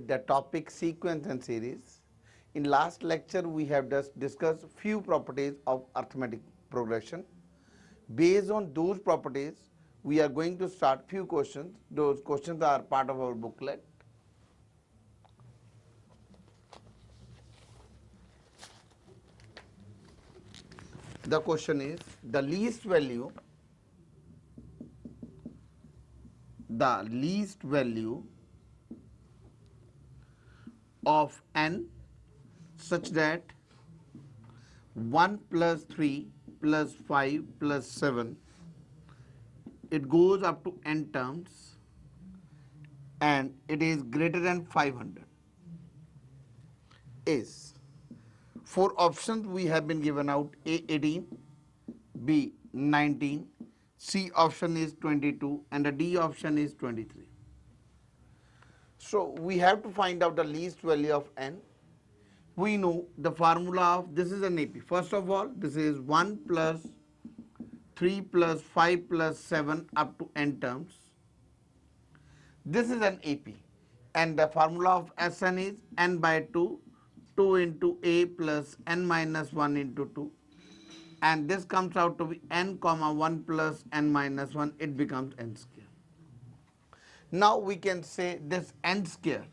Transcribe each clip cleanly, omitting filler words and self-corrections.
the topic sequence and series. In last lecture, we have just discussed few properties of arithmetic progression. Based on those properties, we are going to start few questions. Those questions are part of our booklet. The question is the least value of n such that 1 plus 3 plus 5 plus 7, it goes up to n terms and it is greater than 500 is. For options we have been given out: A 18, B 19, C option is 22 and the D option is 23. So we have to find out the least value of n. We know the formula of this is an AP. First of all, this is 1 plus 3 plus 5 plus 7 up to n terms. This is an AP and the formula of Sn is n by 2, 2 into a plus n minus 1 into 2, and this comes out to be n comma 1 plus n minus 1, it becomes n square. Now we can say this n square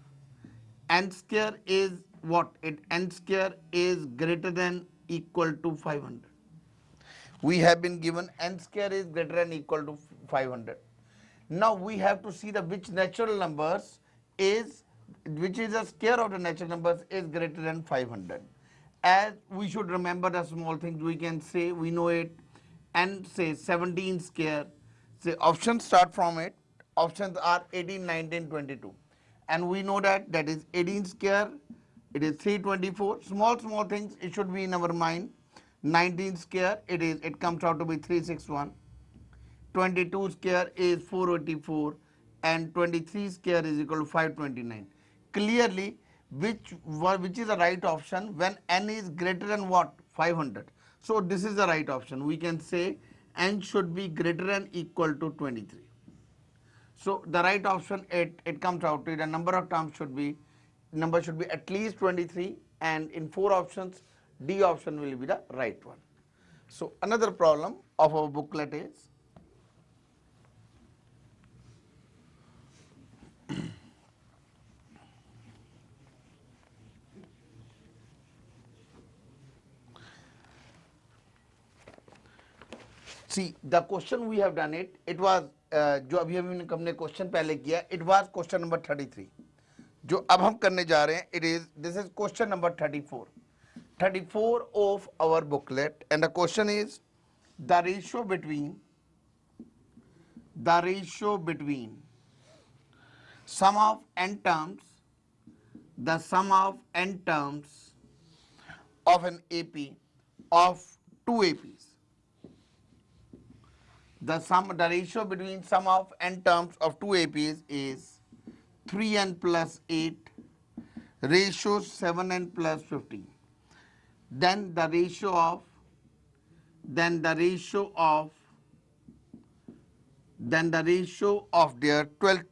is what? N square is greater than equal to 500. We have been given n square is greater than equal to 500. Now we have to see the which natural numbers is, which is a square of the natural numbers is greater than 500. As we should remember the small things, we can say, we know it, n say 17 square, say options start from it, options are 18, 19, 22. And we know that is 18 square, it is 324, small things, it should be in our mind. 19 square, it comes out to be 361. 22 square is 484 and 23 square is equal to 529. Clearly, which is the right option when n is greater than what? 500. So this is the right option. We can say n should be greater than equal to 23. So the right option, it comes out to the number of terms should be at least 23, and in 4 options D option will be the right one. So another problem of our booklet is see the question we have done it was जो अभी हमने question पहले किया, it was question number 33. जो अब हम करने जा रहे हैं, this is question number 34 of our booklet, and the question is the ratio between sum of n terms, the sum of n terms of an AP of two APs. The ratio between sum of n terms of two APs is 3n plus 8 ratio 7n plus 15. Then the ratio of their 12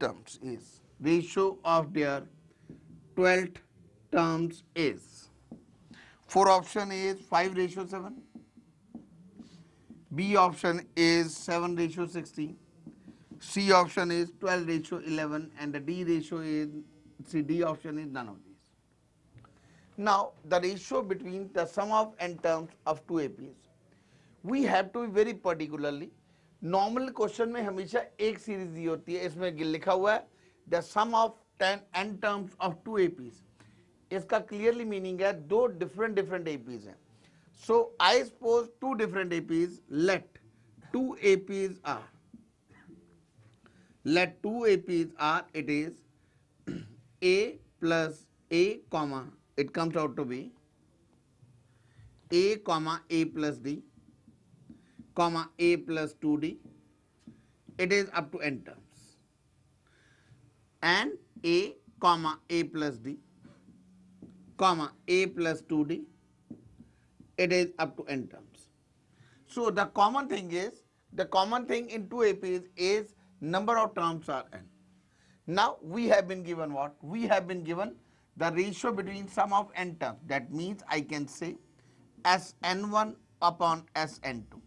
terms is for option is 5 ratio 7, B option is 7 ratio 16, C option is 12 ratio 11, and the D option is none of these. Now the ratio between the sum of n terms of two APs, we have to be very particularly. Normal question में हमेशा एक series दी होती है, इसमें लिखा हुआ है the sum of n terms of two APs. इसका क्लियरली मीनिंग है दो डिफरेंट एपीज हैं. So I suppose two different APs, let two APs are it is a plus a comma, it comes out to be a comma a plus d comma a plus 2d, it is up to n terms, and a comma a plus d comma a plus 2d, it is up to n terms. So the common thing in two APs is number of terms are n. Now we have been given what? We have been given the ratio between sum of n terms. That means I can say Sn1 upon Sn2.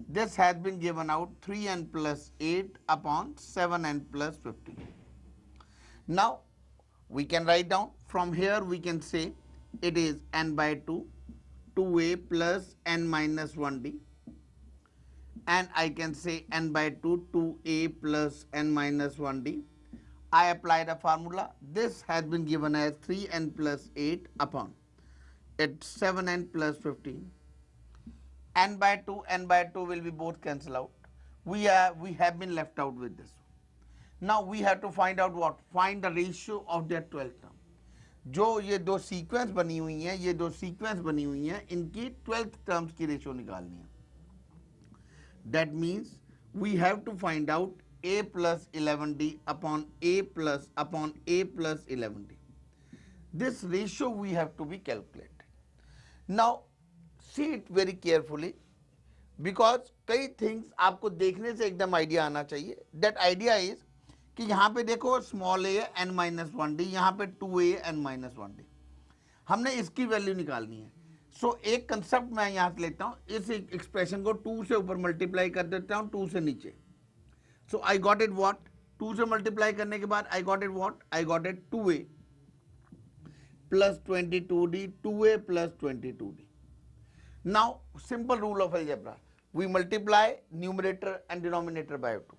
This has been given out 3n plus 8 upon 7n plus 15. Now we can write down from here, we can say it is n by 2, 2a plus n minus 1d, and I can say n by 2, 2a plus n minus 1d. I apply the formula. This has been given as 3n plus 8 upon it's 7n plus 15. N by 2 will be both cancel out. We have been left out with this. Now we have to find out what? Find the ratio of their 12th term. जो ये दो sequence बनी हुई हैं, ये दो sequence बनी हुई हैं, इनकी 12th टर्म्स की रेशियो निकालनी है. That means we have to find out a plus 11d upon a plus 11d. This ratio we have to be calculated. Now see it very carefully, because कई things आपको देखने से एकदम idea आना चाहिए. दैट आइडिया इज कि यहाँ पे देखो small A N minus 1d, यहाँ पे 2a एन माइनस 1d. हमने इसकी वैल्यू निकालनी है. सो एक कंसेप्ट मैं यहाँ से लेता हूँ, इस एक्सप्रेशन को 2 से ऊपर मल्टीप्लाई कर देता हूँ 2 से नीचे. सो आई गॉट इट व्हाट? 2 से मल्टीप्लाई करने के बाद I got it what? I got it 2a plus 22d, 2a plus 22d. Now simple rule of algebra, we multiply numerator and denominator by 2.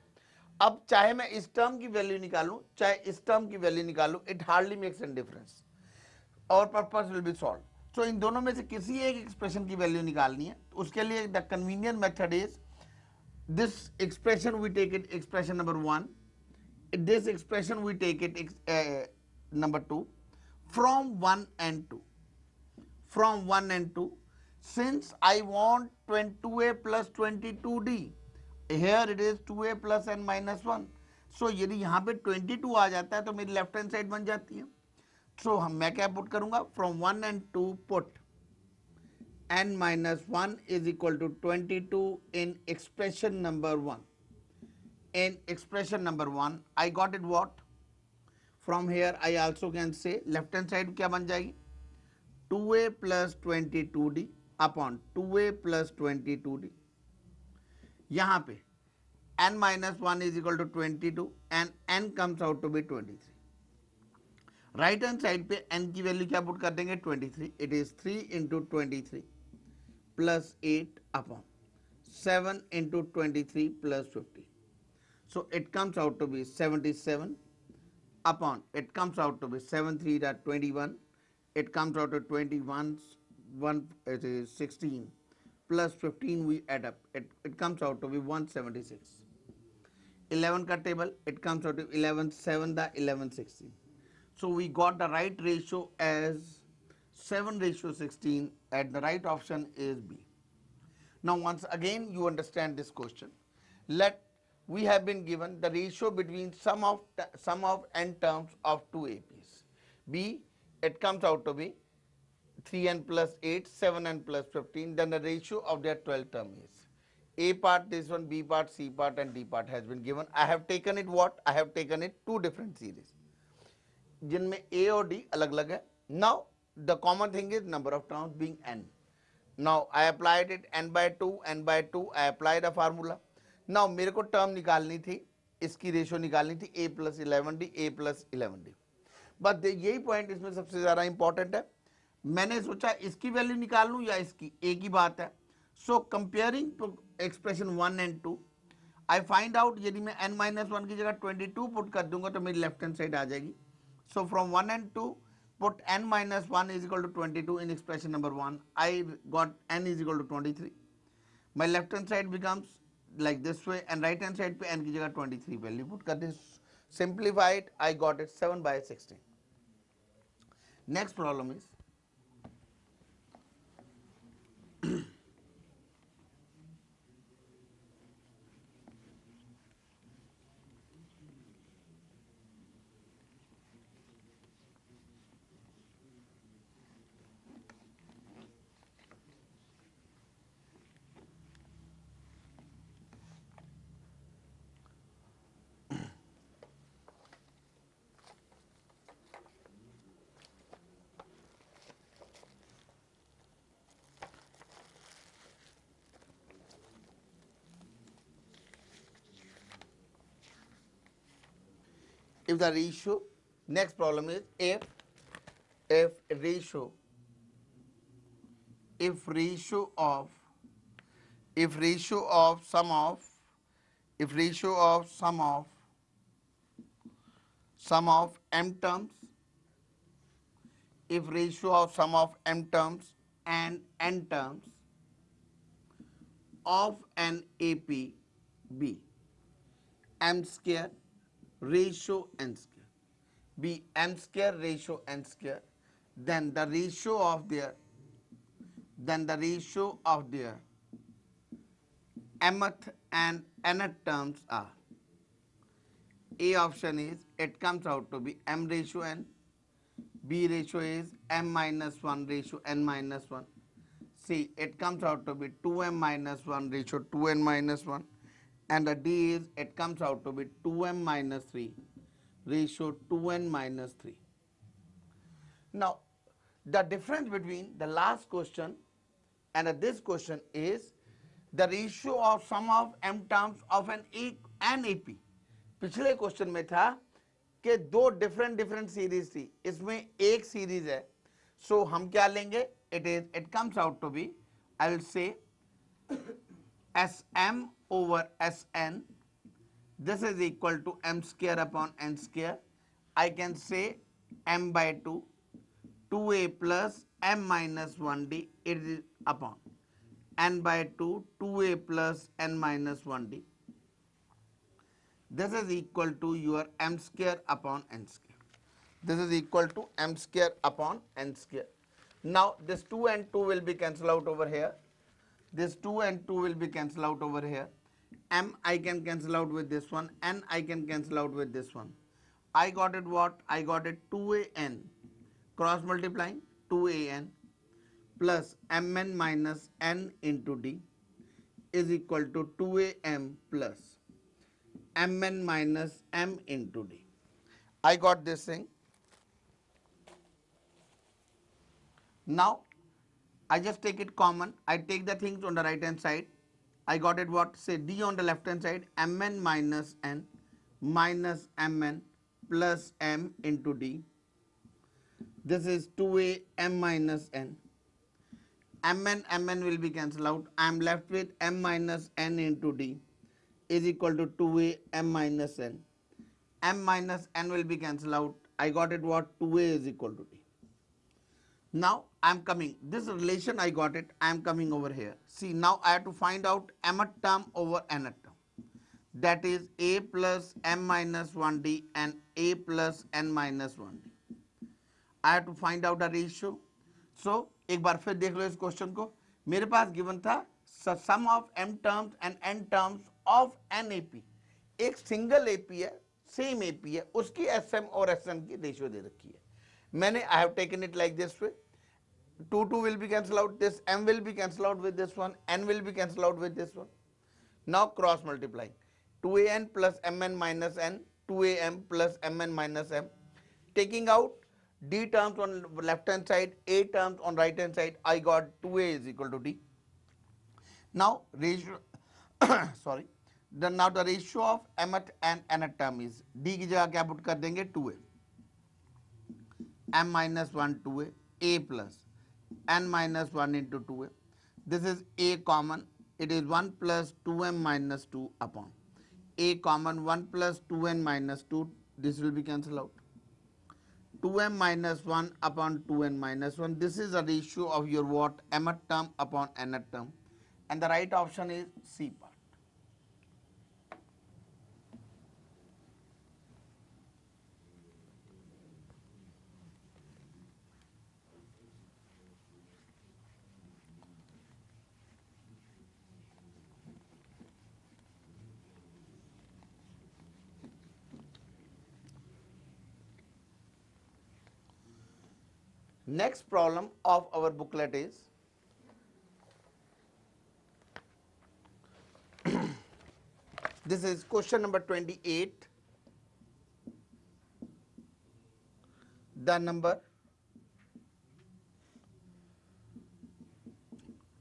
अब चाहे मैं इस टर्म की वैल्यू निकालूं चाहे इस टर्म की वैल्यू निकालूं, it hardly makes an difference. और पर्पस विल बी सॉल्व. सो इन दोनों में से किसी एक एक्सप्रेशन की वैल्यू निकालनी है. तो उसके लिए the convenient method is this expression we take it expression number 1, this expression we take it number 2, from 1 and 2. From 1 and 2, since I want 2a plus 22d, here it is 2a plus n minus 1. So यदि यहाँ पे 22 आ जाता है तो मेरी left hand side बन जाती है. So मैं क्या पुट करूंगा? From 1 and 2 put n minus 1 is equal to 22 in expression number 1. In expression number 1, I got it what? From here I also can say left hand side क्या बन जाएगी? 2a plus 22d upon 2a plus 22d. यहाँ पे n minus 1 is equal to 22 and n comes out to be 23. Right hand side पे n की value क्या put कर देंगे? 23. It is 3 into 23 plus 8 upon 7 into 23 plus 50. So it comes out to be 77 upon, it comes out to be 7 3 that 21, it comes out to 21 1 it is 16 plus 15 we add up, it comes out to be 176. 11 ka table, it comes out to 11 7 the 11 16. So we got the right ratio as 7:16 and the right option is B. Now once again you understand this question. Let we have been given the ratio between sum of n terms of two APs. B, it comes out to be 3n plus 8, 7n plus 15. Then the ratio of their 12 term is A part, this one, B part, C part and D part has been given. I have taken it what? I have taken it two different series जिनमें A और D अलग अलग है. Now the common thing is number of terms being n. Now I applied it n by 2, n by 2. I apply the formula. Now मेरे को term निकालनी थी, इसकी रेशियो निकालनी थी a plus 11d, a plus 11d. But यही point इसमें सबसे ज़्यादा इंपॉर्टेंट है. मैंने सोचा इसकी वैल्यू निकाल लूँ या इसकी, एक ही बात है. सो comparing expression 1 and 2, I find out यदि मैं n minus 1 की जगह 22 पुट कर दूंगा तो मेरी लेफ्ट हैंड साइड आ जाएगी. So from 1 and 2 put n minus 1 is equal to 22 in expression number 1. I got n is equal to 23. My left hand side becomes like this way and right hand side पे n की जगह 23 value put कर दे. Simplify it, I got it 7/16. Next problem is if the ratio, next problem is if ratio if ratio of if ratio of sum of if ratio of sum of m terms, if ratio of sum of m terms and n terms of an AP be m square ratio n square, be m square ratio n square, then the ratio of their mth and nth terms are, A option is it comes out to be m ratio n, B ratio is m minus 1 ratio n minus 1, C it comes out to be 2m minus 1 ratio 2n minus 1, and the D is it comes out to be 2m minus 3 ratio 2n minus 3. Now, the difference between the last question and this question is the ratio of sum of m terms of an AP. पिछले question में था कि दो different series थी, इसमें एक series है, सो हम क्या लेंगे, it comes out to be, I will say Sm over Sn, this is equal to m square upon n square. I can say m by 2, 2a plus m minus 1d, it is upon n by 2, 2a plus n minus 1d. This is equal to your m square upon n square. This is equal to m square upon n square. Now this 2 and 2 will be cancelled out over here. This 2 and 2 will be cancelled out over here. M I can cancel out with this one, N I can cancel out with this one. I got it what? I got it 2an cross multiplying 2an plus mn minus n into d is equal to 2am plus mn minus m into d. I got this thing. Now I just take it common. I take the things on the right hand side. I got it what? Say d on the left hand side, mn minus n minus mn plus m into d. This is 2a m minus n. Mn will be cancelled out. I am left with m minus n into d is equal to 2a m minus n. M minus n will be cancelled out. I got it what? 2a is equal to d. Now I am coming, this relation I got it, I am coming over here. See, now I have to find out mth term over nth term. That is a plus m minus 1d and a plus n minus 1d. I have to find out a ratio. So एक बार फिर देख लो इस question को. मेरे पास given था sum of m terms and n terms of n AP. एक single AP है, सेम AP है, उसकी sm और sn की रेशियो दे रखी है. मैंने I have taken it like this way. 2 will be cancelled out, this m will be cancelled out with this one, n will be cancelled out with this one. Now cross multiplying 2an plus mn minus n, 2am plus mn minus m. Taking out d terms on left hand side, a terms on right hand side, I got 2a is equal to d. Now ratio sorry, now the ratio of mth and nth term is d की जगह क्या put कर देंगे 2a, m minus 1 2a, a plus n minus 1 into 2a. This is a common, it is 1 plus 2m minus 2 upon a common 1 plus 2n minus 2, this will be cancelled out. 2m minus 1 upon 2n minus 1, this is a ratio of your what? Mth term upon nth term, and the right option is C part. Next problem of our booklet is this is question number 28. The number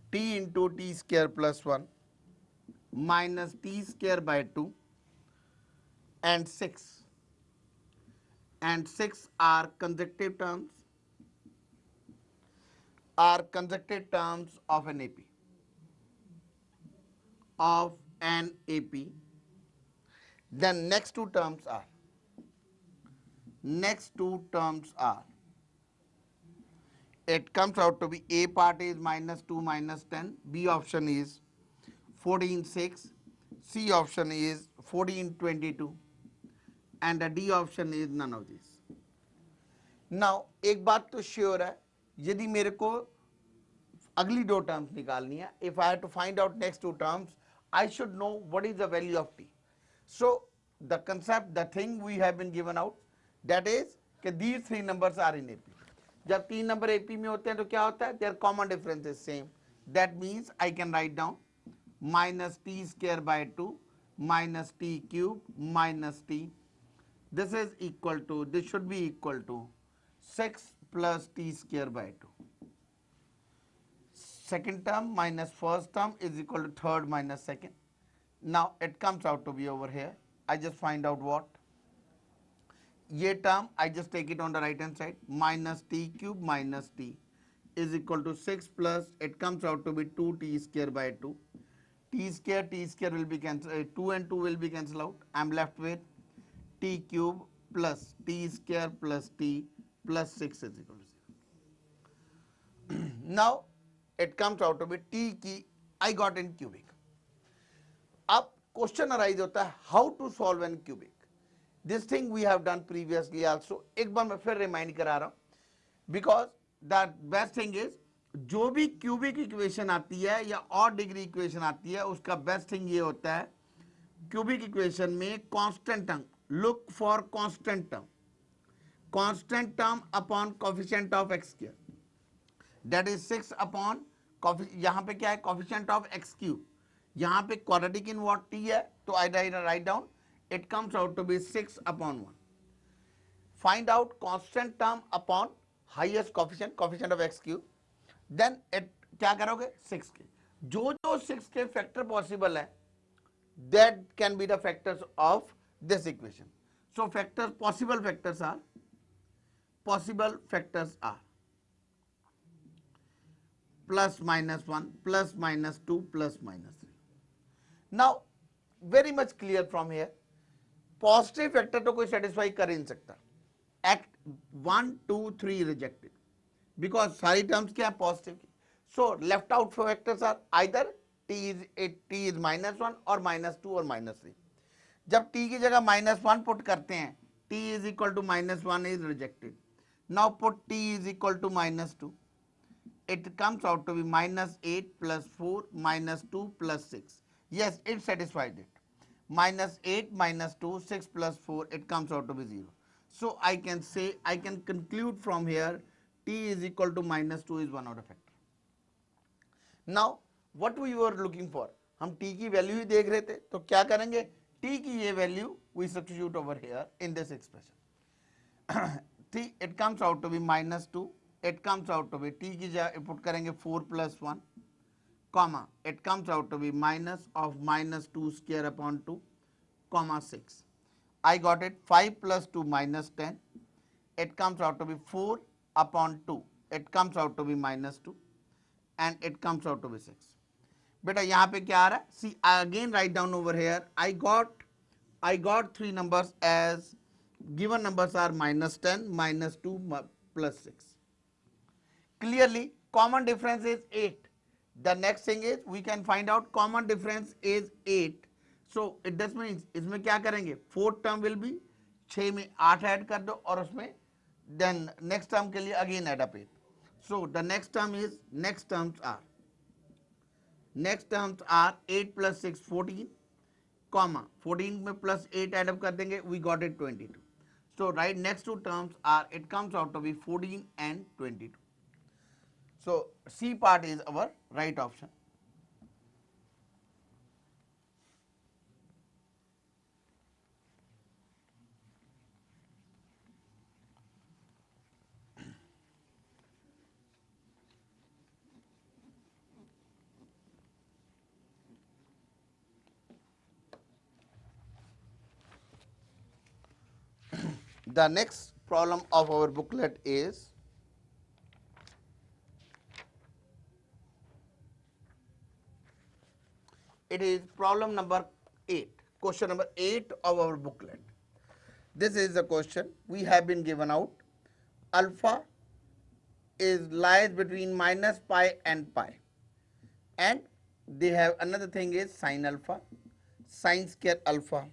t into t square plus 1 minus t square by 2 and 6 and 6 are consecutive terms of an AP. Of an AP. Then next two terms are, it comes out to be A part is minus 2 minus 10, B option is 14 6, C option is 14 22, and the D option is none of these. Now एक बात तो sure है, यदि मेरे को अगली दो terms निकालनी है, if I have to find out next two terms, I should know what is the value of t. So the concept, the thing we have been given out, that is कि these three numbers are in AP. जब तीन number AP में होते हैं तो क्या होता है, their common difference is same. That means I can write down minus t square by 2 minus t cube minus t. This is equal to, this should be equal to 6 plus t square by 2. Second term minus first term is equal to third minus second. Now it comes out to be over here. I just find out what. ये term I just take it on the right hand side, minus t cube minus t is equal to 6 plus, it comes out to be 2t square by 2. T square will be cancelled, 2 and 2 will be cancelled out. I am left with t cube plus t square plus t plus 6 is equal to 0. Now it comes out to be t की I got in cubic. अब question arise होता है how to solve an cubic. This thing we have done previously also. एक बार मैं फिर remind करा रहा हूं, because the best thing is जो भी क्यूबिक इक्वेशन आती है या और डिग्री इक्वेशन आती है, उसका बेस्ट थिंग ये होता है क्यूबिक इक्वेशन में constant term, look for constant term upon coefficient of x square, that is 6 upon, यहां पे क्या है, कोफिशिएंट ऑफ एक्स क्यूब. यहां पे क्वाड्रेटिक इन व्हाट टी है, तो I write down it comes out to be 6 upon 1. Find out constant term upon highest coefficient of X cube. Then it क्या करोगे, 6 के जो 6 के फैक्टर पॉसिबल है, that can be the factors of this equation. So factors, possible factors are plus minus 1 plus minus 2 plus minus 3. Now very much clear from here, positive factor तो कोई satisfy कर ही नहीं सकता. एक्ट 1 2 3 रिजेक्टेड, बिकॉज सारी terms क्या है, पॉजिटिव की. So left out factors are either T is minus 1 और माइनस 2 और माइनस 3. जब टी की जगह माइनस 1 पुट करते हैं, T is equal to minus 1 is rejected. Now put T is equal to minus 2, it comes out to be minus 8 plus 4 minus 2 plus 6. Yes, it satisfied it. Minus 8 minus 2, 6 plus 4, it comes out to be 0. So I can say, I can conclude from here, t is equal to minus 2 is one of the factor. Now what we were looking for, हम t की value ही देख रहे थे, तो क्या करेंगे, t की ये value we substitute over here in this expression. t, it comes out to be minus 2, it comes out to be t की जगह पुट करेंगे 4 plus 1, comma, it comes out to be minus of minus 2 square upon 2, comma 6. I got it, 5 plus 2 minus 10, it comes out to be 4 upon 2, it comes out to be minus 2, and it comes out to be 6. बेटा यहाँ पे क्या आ रहा है, see I again write down over here, I got three numbers as given numbers are minus 10, minus 2 plus 6. Clearly common difference is 8. The next thing is we can find out common difference is 8. So it does means इसमें क्या करेंगे, fourth term will be 6 में 8 add कर दो और उसमें then next term के लिए again add up 8. So the next term is, next terms are 8 plus 6 14, comma 14 में plus 8 add up कर देंगे, we got it 22. So right next two terms are, it comes out to be 14 and 22. So C part is our right option. The next problem of our booklet is it is problem number 8, question number 8 of our booklet. This is the question we have been given out. Alpha is lies between minus pi and pi, and they have another thing is sin alpha, sin square alpha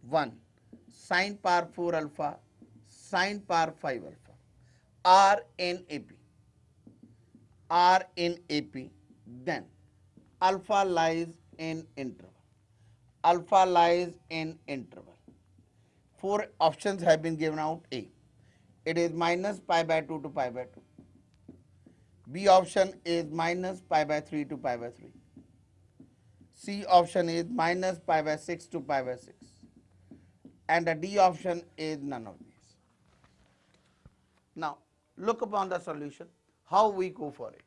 1, sin power 4 alpha, sin power 5 alpha are in AP. Then alpha lies in interval. Alpha lies in interval. 4 options have been given out. A, it is minus pi by 2 to pi by 2. B option is minus pi by 3 to pi by 3. C option is minus pi by 6 to pi by 6. And the D option is none of these. Now, look upon the solution, how we go for it.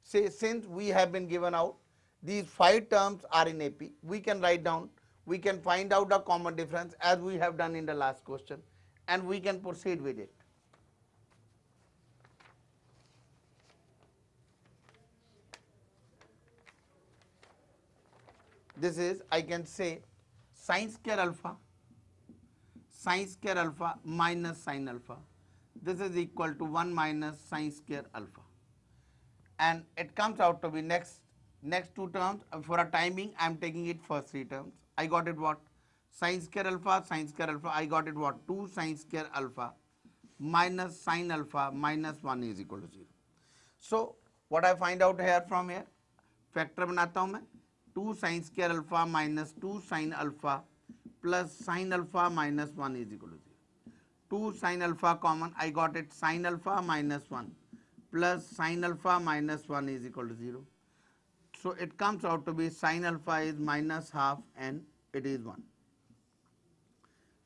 Say, since we have been given out, these 5 terms are in AP, we can write down, we can find out the common difference as we have done in the last question, and we can proceed with it. This is, I can say, sin square alpha minus sin alpha. This is equal to 1 minus sin square alpha. And it comes out to be next 2 terms. For a timing, I am taking it first 3 terms. I got it what? Sin square alpha, I got it what? 2 sin square alpha minus sin alpha minus 1 is equal to 0. So, what I find out here from here? Factor बनाता हूँ मैं. 2 sin square alpha minus 2 sin alpha plus sin alpha minus 1 is equal to 0. 2 sin alpha common, I got it sin alpha minus 1 plus sin alpha minus 1 is equal to 0. So it comes out to be sin alpha is minus half and it is 1.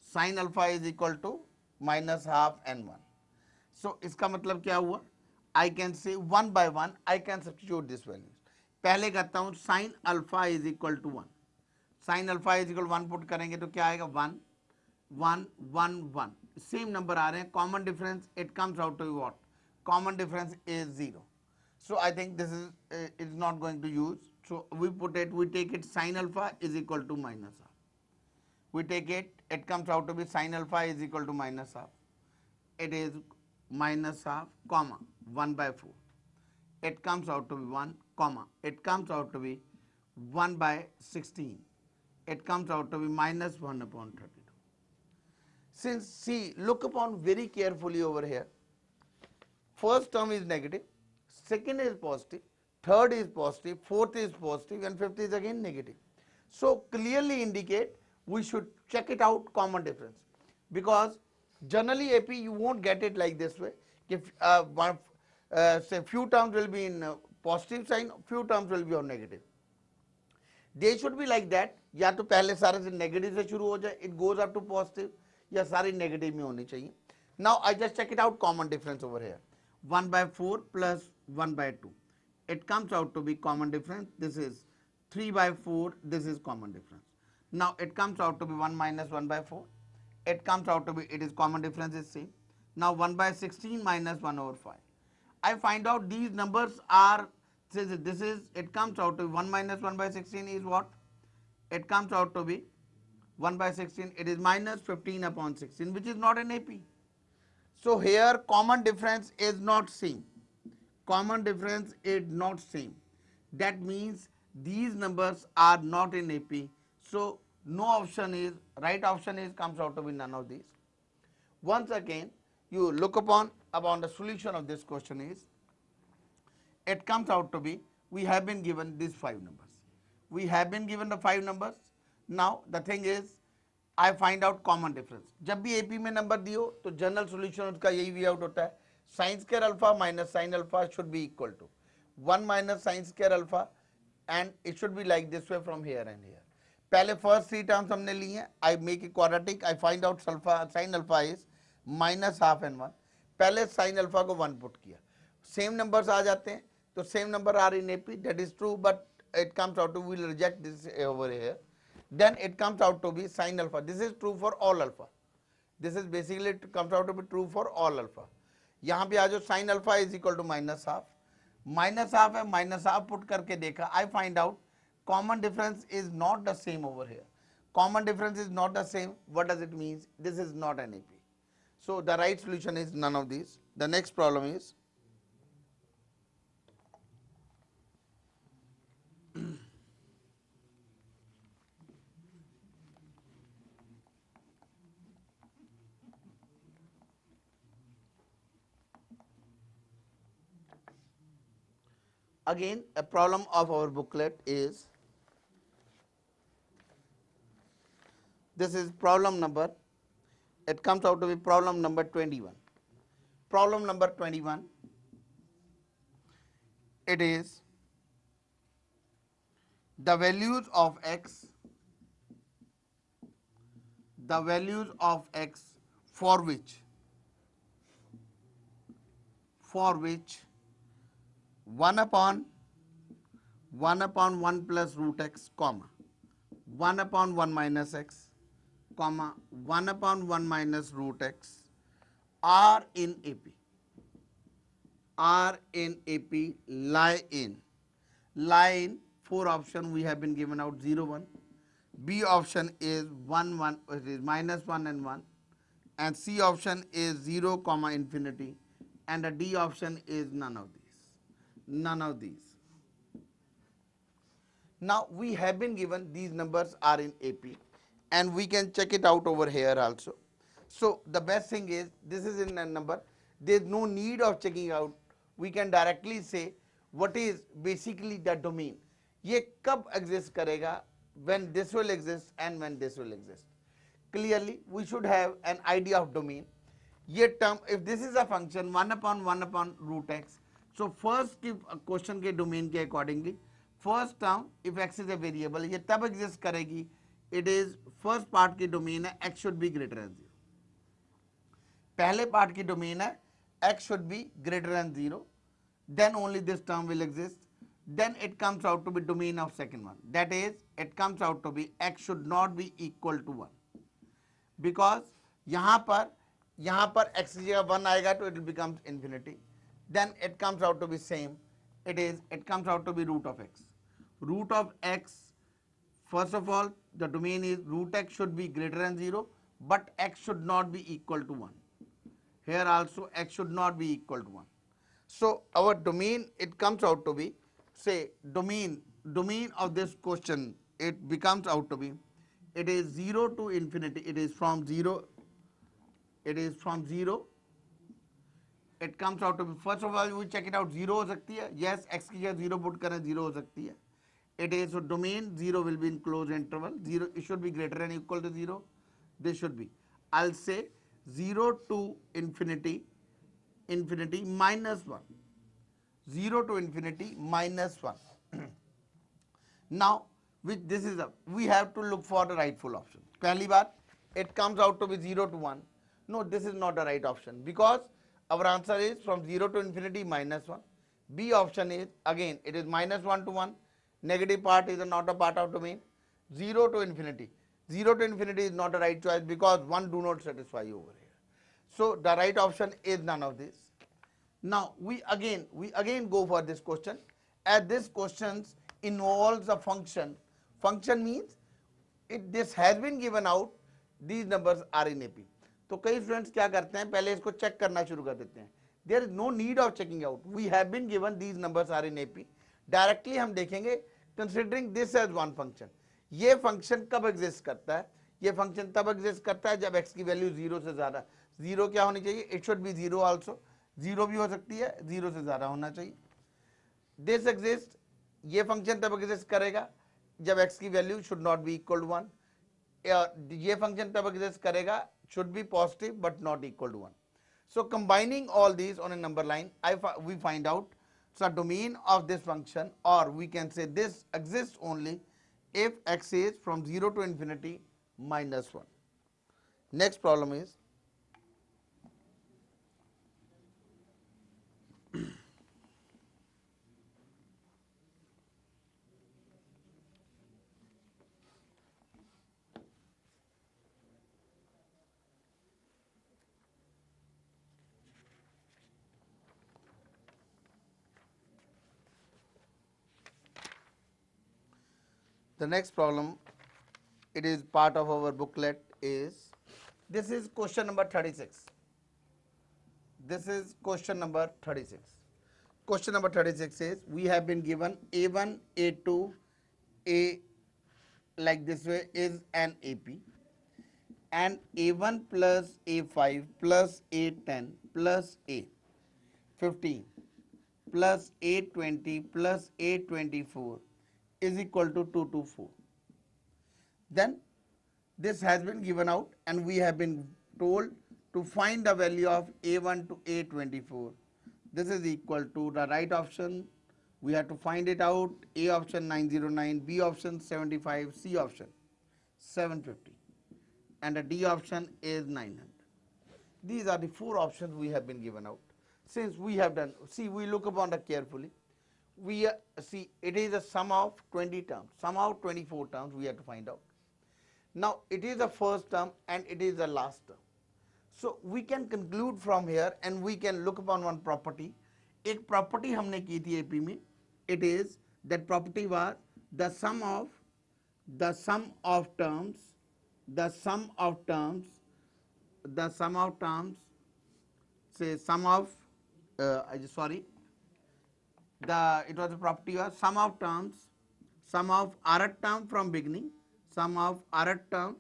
Sin alpha is equal to minus half and 1. So इसका मतलब क्या हुआ? I can say 1 by 1, I can substitute this values. पहले करता हूँ sin alpha is equal to 1. Sin alpha is equal to 1 put करेंगे तो क्या आएगा? 1, 1, 1, 1. सेम नंबर आ रहे हैं. Common difference it comes out to what? Common difference is 0. So I think this is not going to use. So we take it sin alpha is equal to minus half. We take it comes out to be sin alpha is equal to minus half. It is minus half, comma, 1 by 4. It comes out to be 1, comma, it comes out to be 1 by 16. It comes out to be minus 1 upon 32. Since, see, look upon very carefully over here. First term is negative, second is positive, third is positive, fourth is positive, and fifth is again negative. So clearly indicate we should check it out common difference, because generally AP you won't get it like this way. If say few terms will be in positive sign, few terms will be on negative. They should be like that. या तो पहले सारे से negative से शुरू हो जाए, it goes up to positive, या सारी नेगेटिव में होनी चाहिए. Now I just check it out common difference over here. 1 by 4 plus 1 by 2. It comes out to be common difference. This is 3 by 4. This is common difference. Now it comes out to be 1 minus 1 by 4. It comes out to be, it is common difference is same. Now 1 by 16 minus 1 over 5. I find out these numbers are, this is, it comes out to be 1 minus 1 by 16 is what? It comes out to be 1 by 16. It is minus 15 upon 16, which is not an AP. So here common difference is not same. Common difference is not same. That means these numbers are not in AP. So no option is, right option is comes out to be none of these. Once again, you look upon the solution of this question is, it comes out to be, we have been given these 5 numbers. We have been given the 5 numbers. Now the thing is, I find out common difference. जब भी AP में number दियो तो general solution उसका यही way out होता है. Sin square alpha minus sin alpha should be equal to 1 minus sin square alpha, and it should be like this way from here and here. पहले first 3 terms हमने लिए हैं. I make it quadratic. I find out sin alpha is minus half and 1. पहले sin alpha को 1 put किया. Same numbers आ जाते हैं. तो same number are in AP. That is true, but it comes out to, we will reject this over here. Then it comes out to be sin alpha. This is true for all alpha. This is basically it comes out to be true for all alpha. यहाँ पे आ जाओ sine alpha is equal to minus half. Minus half है, minus half put करके देखा, I find out common difference is not the same over here. Common difference is not the same. What does it mean? This is not an AP. So the right solution is none of these. The next problem is again a problem of our booklet is, this is problem number, it comes out to be problem number 21. Problem number 21, it is the values of x, for which 1 upon 1 plus root x, comma 1 upon 1 minus x, comma 1 upon 1 minus root x are in AP. Lie in 4 option we have been given out 0 1. B option is 1 1, it is minus 1 and 1, and C option is 0 comma infinity, and the D option is none of these. Now we have been given these numbers are in AP, and we can check it out over here also. So the best thing is, this is in a number, there is no need of checking out. We can directly say what is basically the domain. ये कब exist करेगा? When this will exist and when this will exist. Clearly we should have an idea of domain. ये term, if this is a function 1 upon root x, so first question के domain के accordingly, first term if x is a variable, ये तब exist करेगी, it is first part की domain है x should be greater than 0. पहले part की domain है x should be greater than 0, then only this term will exist. Then it comes out to be domain of second one, that is it comes out to be x should not be equal to 1, because यहाँ पर x की जगह 1 आएगा तो it will becomes infinity. Then it comes out to be same, it comes out to be root of x. Root of x, first of all the domain is root x should be greater than 0, but x should not be equal to 1. Here also x should not be equal to 1. So our domain, it comes out to be, say domain of this question, it becomes out to be, it is 0 to infinity, it is from 0, it comes out to be, first of all we check it out, 0 हो सकती है, yes x की जगह 0 put करें 0 हो सकती है. It is, so domain 0 will be in closed interval, 0 it should be greater than or equal to 0, this should be, I'll say 0 to infinity minus 1, 0 to infinity minus 1. Now this is we have to look for the rightful option. पहली बार it comes out to be 0 to 1. No, this is not the right option, because our answer is from 0 to infinity minus 1. B option is, again it is minus 1 to 1, negative part is not a part of domain. 0 to infinity is not the right choice, because 1 do not satisfy over here. So the right option is none of this. Now we again go for this question, as this question involves a function. Function means this has been given out, these numbers are in AP. तो कई students क्या करते हैं, पहले इसको check करना शुरू कर देते हैं. There is no need of checking out, we have been given these numbers are in AP. Directly हम देखेंगे, considering this as one function, ये फंक्शन कब एग्जिस्ट करता है? ये फंक्शन तब एग्जिस्ट करता है जब x की वैल्यू 0 से ज्यादा, 0 क्या होनी चाहिए? इट शुड बी 0 आल्सो, 0 भी हो सकती है, 0 से ज्यादा होना चाहिए. दिस एग्जिस्ट, ये फंक्शन तब एग्जिस्ट करेगा जब x की value should not be equal to 1. ये फंक्शन तब एग्जिस्ट करेगा should be positive but not equal to 1. So combining all these on a number line, we find out, so domain of this function, or we can say this exists only if x is from 0 to infinity minus 1. Next problem is, The next problem, it is part of our booklet, is this is question number 36. This is question number 36. Question number 36 says we have been given A1, A2, A like this way is an AP, and A1 plus A5 plus A10 plus A15 plus A20 plus A24 is equal to 224. Then this has been given out and we have been told to find the value of A1 to A24. This is equal to the right option. We have to find it out. A option 909, B option 75, C option 750, and the D option is 900. These are the four options we have been given out. Since we have done, see, we look upon the carefully. We see it is a sum of 20 terms, sum of 24 terms we have to find out. Now it is the first term and it is the last term. So we can conclude from here and we can look upon one property. एक property हमने की थी AP में. It is that property was the sum of terms, the sum of terms, say sum of sorry. It was a property of sum of terms, sum of rth term from beginning, sum of rth term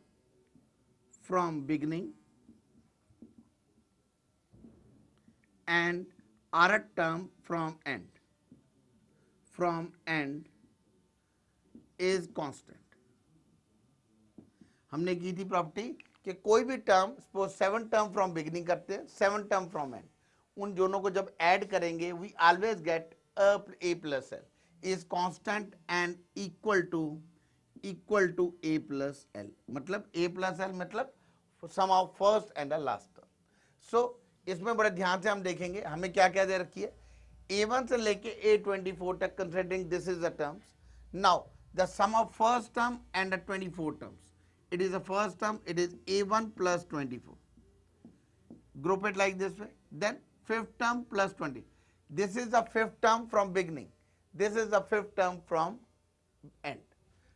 from beginning and rth term from end is constant. हमने की थी property कि कोई भी term suppose 7 term from beginning करते हैं, 7 term from and, उन दोनों को जब ऐड करेंगे we always get a plus l is constant and equal to a plus l. मतलब a plus l मतलब sum of first and the last term. So इसमें बड़े ध्यान से हम देखेंगे हमें क्या क्या दे रखी है. A1 से लेके A24 तक considering this is the terms. Now the sum of first term and the 24 terms. It is the first term, it is A1 plus 24. Group it like this way. Then fifth term plus 20. This is the fifth term from beginning. This is the fifth term from end.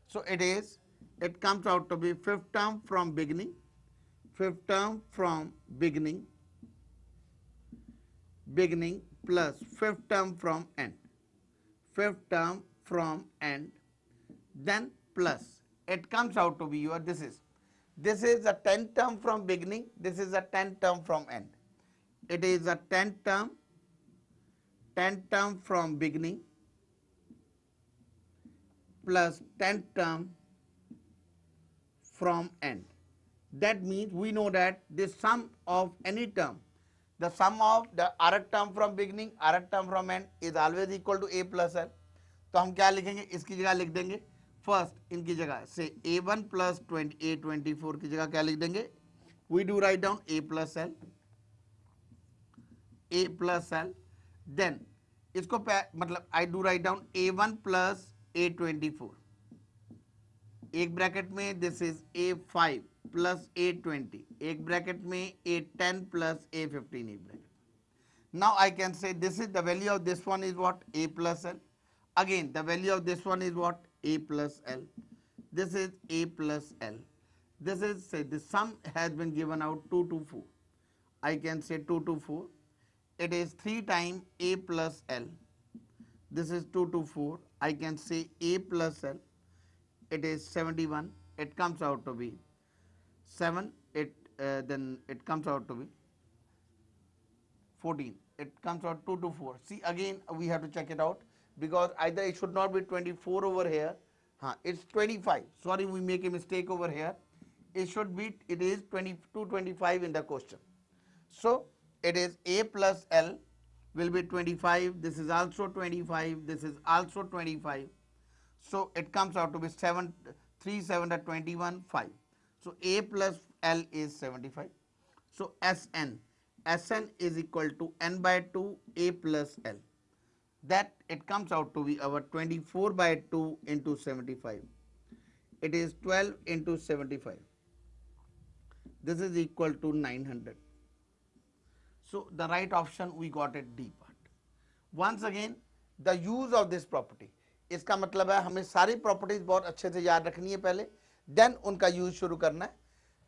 So it comes out to be fifth term from beginning, fifth term from beginning plus fifth term from end, fifth term from end, then plus. It comes out to be your this is a 10th term from beginning, this is a 10th term from end. It is a 10th term from beginning plus 10th term from end. That means we know that the sum of any term, the sum of the rth term from beginning, rth term from end is always equal to a plus l. तो हम क्या लिखेंगे, इसकी जगह लिख देंगे first, इनकी जगह से a1 plus a24 की जगह क्या लिख देंगे, we do write down a plus l, then इसको मतलब I do write down a1 plus a24, एक ब्रैकेट में this is a5 plus a20, एक ब्रैकेट में a10 plus a15, एक bracket. Now I can say this is the value of this one is what, a plus l. Again the value of this one is what, a plus l. This is a plus l. This is, say the sum has been given out 2 to 4. I can say 2 to 4. It is 3 times a plus l. This is 2 to 4. I can say a plus l. It is 71. It comes out to be 7. Then it comes out to be 14. It comes out 2 to 4. See, again we have to check it out because either it should not be 24 over here. It's 25. Sorry, we make a mistake over here. It should be, it is 225 in the question. So it is a plus l will be 25. This is also 25. This is also 25. So it comes out to be 7, 3, 7 are 21, 5. So a plus l is 75. So Sn is equal to n by 2 a plus l. That it comes out to be our 24 by 2 into 75. It is 12 into 75. This is equal to 900. So the right option we got it D part. Once again, the use of this property. इसका मतलब है हमें सारी properties बहुत अच्छे से याद रखनी है पहले, देन उनका यूज शुरू करना है।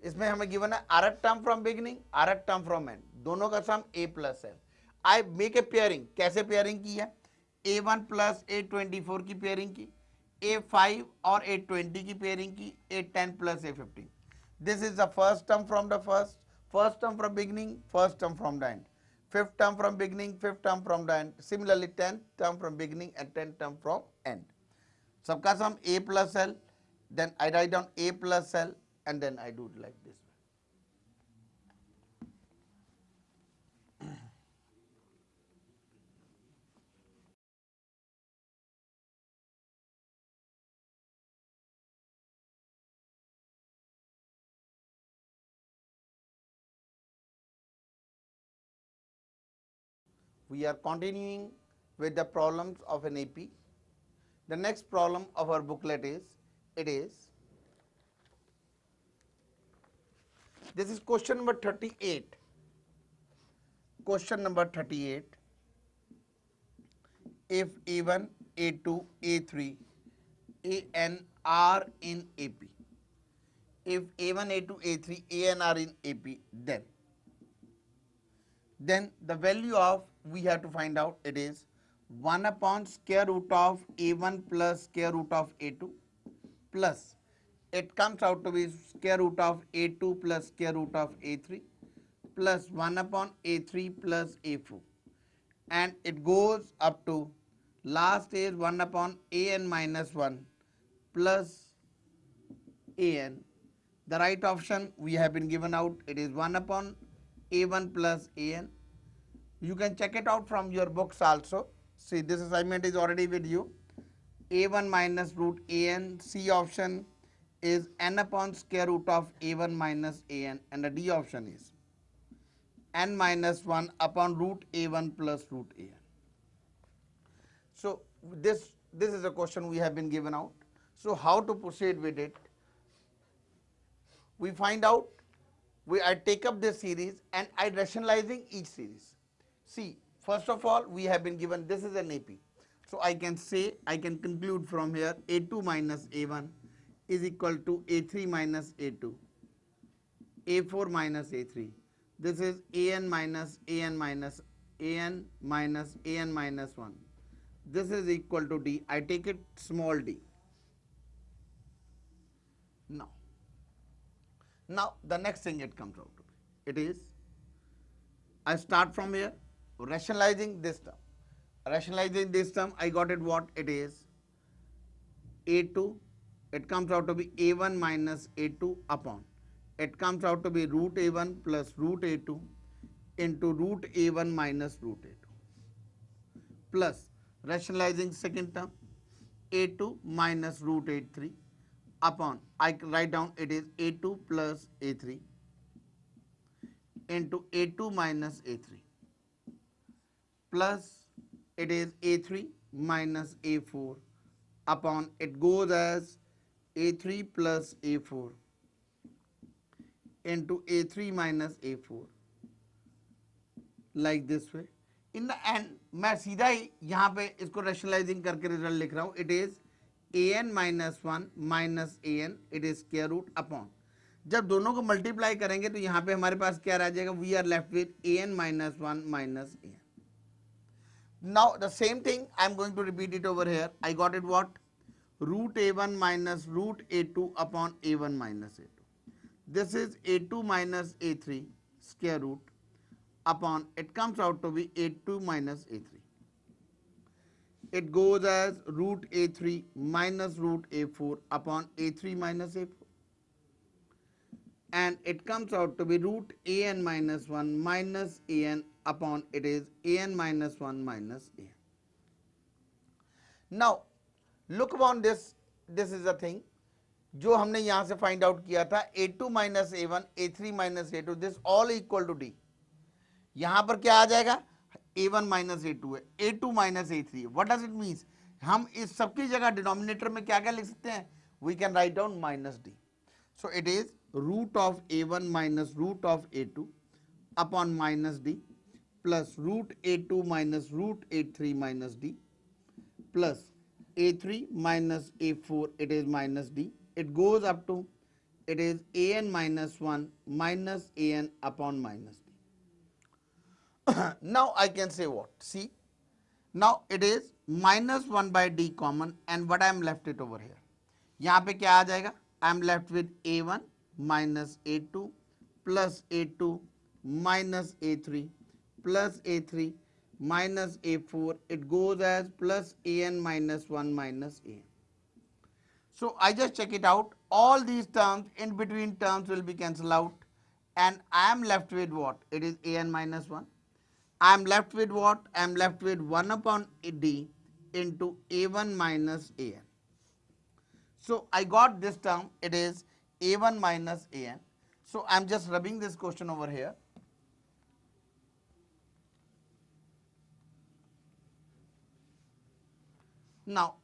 इसमें हमें गिवन है rth term from beginning, rth term from end, दोनों का sum a plus L. I make a pairing, कैसे पेयरिंग की है, a1 प्लस a24 की पेयरिंग की, a5 और a20 की पेयरिंग की, a10 plus a15। This is the first term from the first term from beginning, first term from the end, fifth term from beginning, fifth term from the end. Similarly, 10th term from beginning and 10th term from end. सबका sum a plus l, then I write down a plus l and then I do it like this way. We are continuing with the problems of an AP. The next problem of our booklet is, this is question number 38. Question number 38. If A1, A2, A3, AN are in AP. If A1, A2, A3, AN are in AP, then the value of, we have to find out, it is 1 upon square root of A1 plus square root of A2 plus, it comes out to be square root of A2 plus square root of A3 plus 1 upon A3 plus A4, and it goes up to last is 1 upon AN minus 1 plus AN. The right option we have been given out, it is 1 upon A1 plus AN. You can check it out from your books also. See, this assignment is already with you. A1 minus root AN, C option is n upon square root of A1 minus AN, and the D option is n minus 1 upon root A1 plus root AN. So this is a question we have been given out. So how to proceed with it? We find out, I take up this series and I rationalizing each series. See, first of all, we have been given, this is an AP. So I can say, I can conclude from here, A2 minus A1 is equal to A3 minus A2, A4 minus A3. This is AN minus AN minus AN minus AN minus 1. This is equal to D. I take it small d. Now the next thing it comes out to be, it is, I start from here, rationalizing this term. Rationalizing this term, I got it what it is, A2, it comes out to be A1 minus A2 upon, it comes out to be root A1 plus root A2 into root A1 minus root A2 plus, rationalizing second term, A2 minus root A3 upon, I write down it is A2 plus A3 into A2 minus A3 plus, it is A3 minus A4 upon, it goes as A3 plus A4 into A3 minus A4, like this way. In the end, मैं सीधा ही यहाँ पे इसको rationalizing करके result लिख रहा हूँ. It is an minus 1 minus an, it is square root upon. जब दोनों को मल्टीप्लाई करेंगे तो यहाँ पे हमारे पास क्या रह जाएगा, we are left with an minus 1 minus an. Now the same thing I am going to repeat it over here. I got it what, root a1 minus root a2 upon a1 minus a2. This is a2 minus a3 square root upon, it comes out to be a2 minus a3. It goes as root a3 minus root a4 upon a3 minus a4. And it comes out to be root an minus 1 minus an upon, it is an minus 1 minus an. Now look upon this, this is the thing जो हमने यहां से find out किया था, a2 minus a1, a3 minus a2, this all equal to d. यहां पर क्या आ जाएगा, a1 minus a2 है, a2 minus a3. what does it means? हम इस सबकी जगह डिनोमिनेटर में क्या क्या लिख सकते हैं, we can write down minus d. So it is root of a1 minus root of a2 upon minus d plus root a2 minus root a3 minus d plus a3 minus a4, it is minus d. It goes up to, it is an minus 1 minus an upon minus d. Now I can say what? See, now it is minus 1 by d common, and what I am left it over here. यहाँ पे क्या आ जाएगा? I am left with a1 minus a2 plus a2 minus a3 plus a3 minus a4. It goes as plus an minus 1 minus an. So I just check it out. All these terms, in between terms will be cancelled out, and I am left with what? It is an minus 1. I am left with what? I am left with 1 upon d into a1 minus an. So I got this term, it is a1 minus an. So I am just rubbing this question over here. Now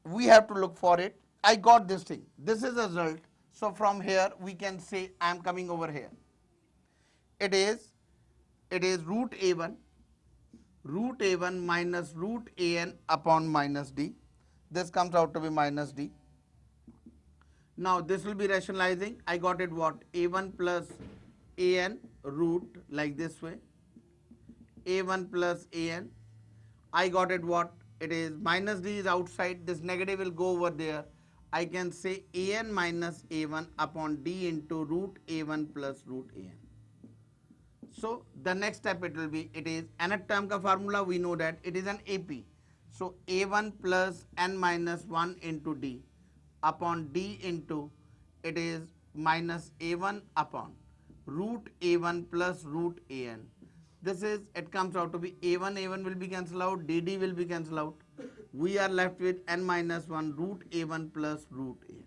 we have to look for it. I got this thing. This is a result. So from here we can say I am coming over here. It is root a1 minus root an upon minus d. This comes out to be minus d. Now this will be rationalizing. I got it what? a1 plus an root, like this way. a1 plus an. I got it what? It is minus d is outside. This negative will go over there. I can say an minus a1 upon d into root a1 plus root an. So the next step it will be, it is nth term ka formula, we know that it is an AP. So a1 plus n minus 1 into d upon d into, it is minus a1 upon root a1 plus root an. This is, it comes out to be a1 will be cancelled out, dd will be cancelled out. We are left with n minus 1 root a1 plus root an.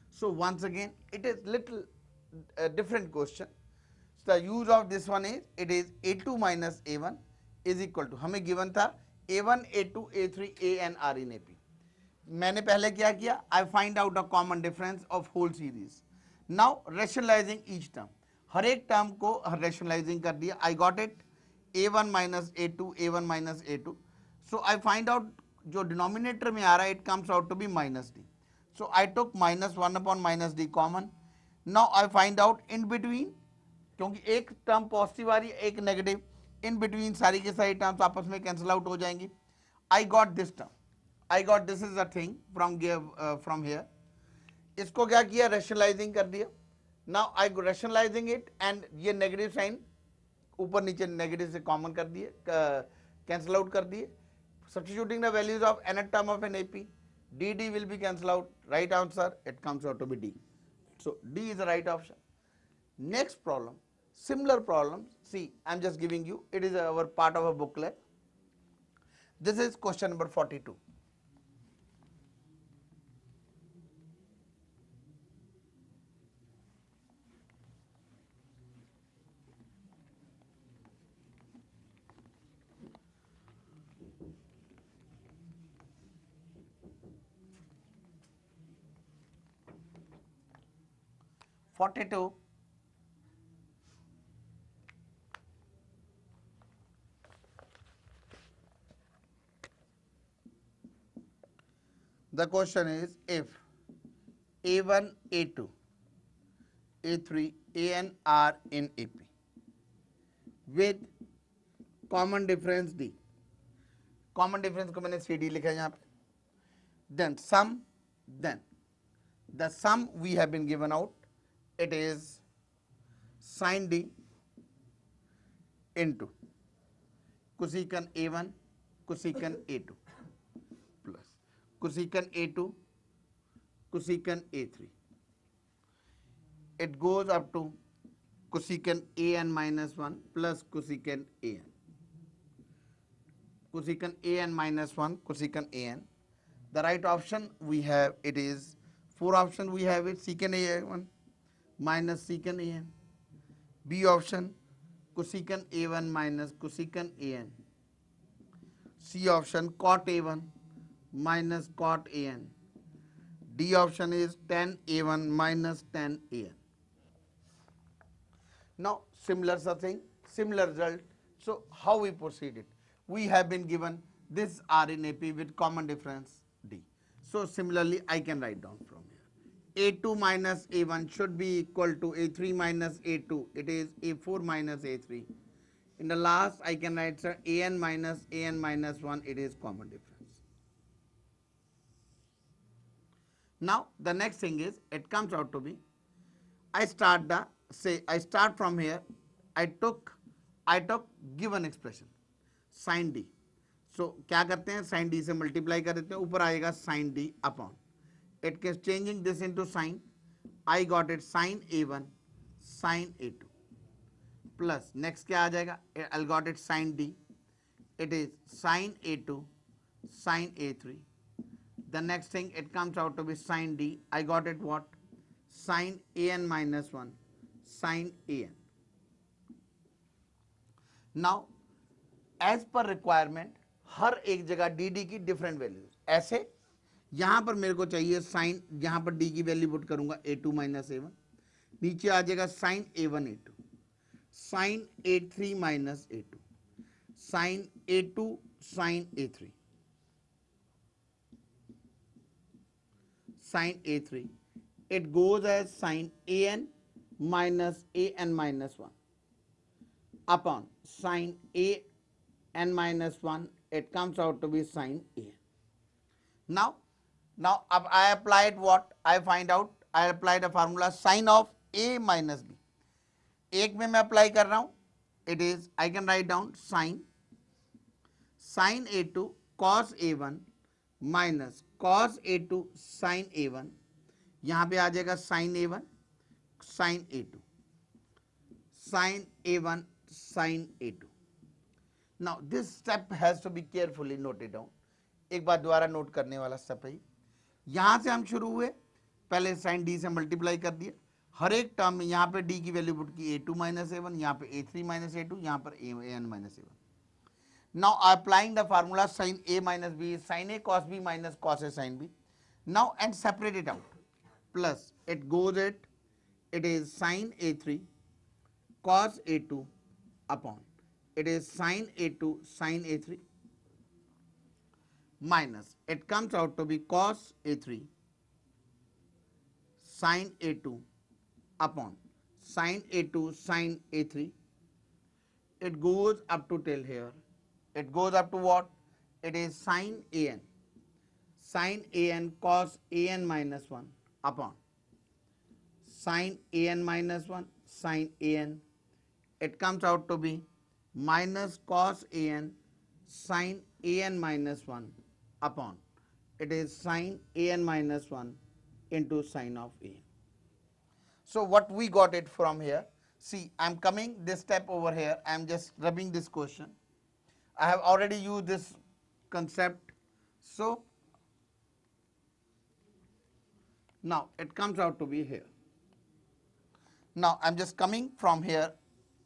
So once again, it is little different question. So the use of this one is, it is a2 minus a1 is equal to, हमें given था a1, a2, a3, a and r in AP. मैंने पहले क्या किया? I find out a common difference of whole series. Now rationalizing each term. हर एक term को rationalizing कर दिया. I got it a1 minus a2, a1 minus a2. So I find out जो denominator में आ रहा है, it comes out to be minus d. So I took minus 1 upon minus d common. Now I find out in between, क्योंकि एक term positive आ रही है, एक negative, in between सारी के सारी टर्म्स आपस में कैंसिल आउट हो जाएंगी. I got this term, I got this is a thing from here. इसको क्या किया? रेशनलाइजिंग कर दिया. Now I rationalising it, and ये नेगेटिव साइन ऊपर नीचे नेगेटिव से कॉमन कर दिए, कैंसिल आउट कर दिए. Substituting the values of n term of an AP, D D will be cancel out. Right answer, it comes out to be D. So D is the right option. Next problem, similar problems. See, I am just giving you, it is our part of a booklet. This is question number 42. The question is, if A1, A2, A3, AN are in AP with common difference D. Common difference को मैंने CD लिखा है यहाँ पे. Then sum, then the sum we have been given out, it is sin D into cosecant A1 cosecant A2 plus cosecant A2 cosecant A3. It goes up to cosecant an minus 1 plus cosecant an. Cosecant an minus 1 cosecant an. The right option we have, it is 4 option we have it, secant a1 minus secant an. B option cosecant a1 minus cosecant an. C option cot a1 minus cot an. D option is tan a1 minus tan an. Now similar thing, similar result. So how we proceed it? We have been given this R in AP with common difference D. So similarly, I can write down from here. A2 minus A1 should be equal to A3 minus A2. It is A4 minus A3. In the last, I can write sir, AN minus 1. It is common difference. Now, the next thing is, it comes out to be, I start from here. I took given expression sin D. So क्या करते हैं, sin D से multiply कर देते हैं, ऊपर आएगा sin D upon, it is changing this into sin. I got it sin A1 sin A2 plus next क्या आ जाएगा, I got it sin D, it is sin A2 sin A3. The next thing, it comes out to be sin D. I got it what, sin AN minus 1 sin AN. Now as per requirement, हर एक जगह D D की different values, ऐसे यहां पर मेरे को चाहिए sign, यहां पर डी की वैल्यू पुट करूंगा A2 माइनस A1, नीचे आ जाएगा sine A1 A2, sine A3 minus A2, sine A2 sine A3, sine A3, it goes as sin AN minus AN minus 1 upon sin AN minus 1, it comes out to be sin AN. Now I applied what, I find out, I applied a formula sin of A minus B. एक में मैं apply कर रहा हूं, it is, I can write down sin A2 cos A1 minus cos A2 sin A1, यहां पे आ जाएगा sin A1 sin A2 sin A1 sin A2. Now this step has to be carefully noted down. एक बार दोबारा note करने वाला step है, यहां से हम शुरू हुए, पहले साइन डी से मल्टीप्लाई कर दिया, हर एक टर्म में यहां पे डी की वैल्यू पुट की A2 माइनस A1, यहां पे A3 माइनस A2, यहां पर AN minus A1. Now applying the formula sin A minus B is sin A cos B minus cos A sin B. Now and separate it out, plus it goes it is sin A3 cos A2 upon, it is sin A2 sin A3 minus, it comes out to be cos A3 sin A2 upon sin A2 sin A3. It goes up to till here, it goes up to what, it is sin AN cos AN minus 1 upon sin AN minus 1 sin AN, it comes out to be minus cos AN sin AN minus 1 upon, it is sin AN minus 1 into sin of AN. So what we got it from here, see, I am coming this step over here, I am just rubbing this question, I have already used this concept. So now it comes out to be here. Now I am just coming from here,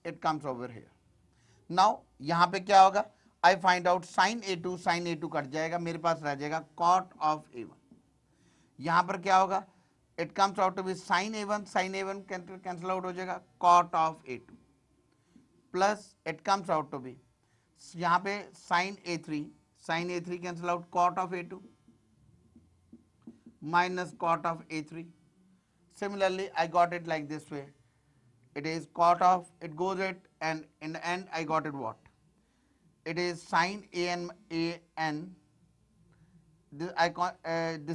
it comes over here. Now यहाँ पे क्या होगा, I find out sin A2 cut जाएगा, मेरे पास रह जाएगा cot of A1. यहाँ पर क्या होगा, it comes out to be sin A1 cancel out हो जाएगा, cot of A2 plus it comes out to be, यहाँ पे sin A3 cancel out, cot of A2 minus cot of A3. Similarly, I got it like this way, it is cot of, it goes it, and in the end I got it what, it is sin AN, this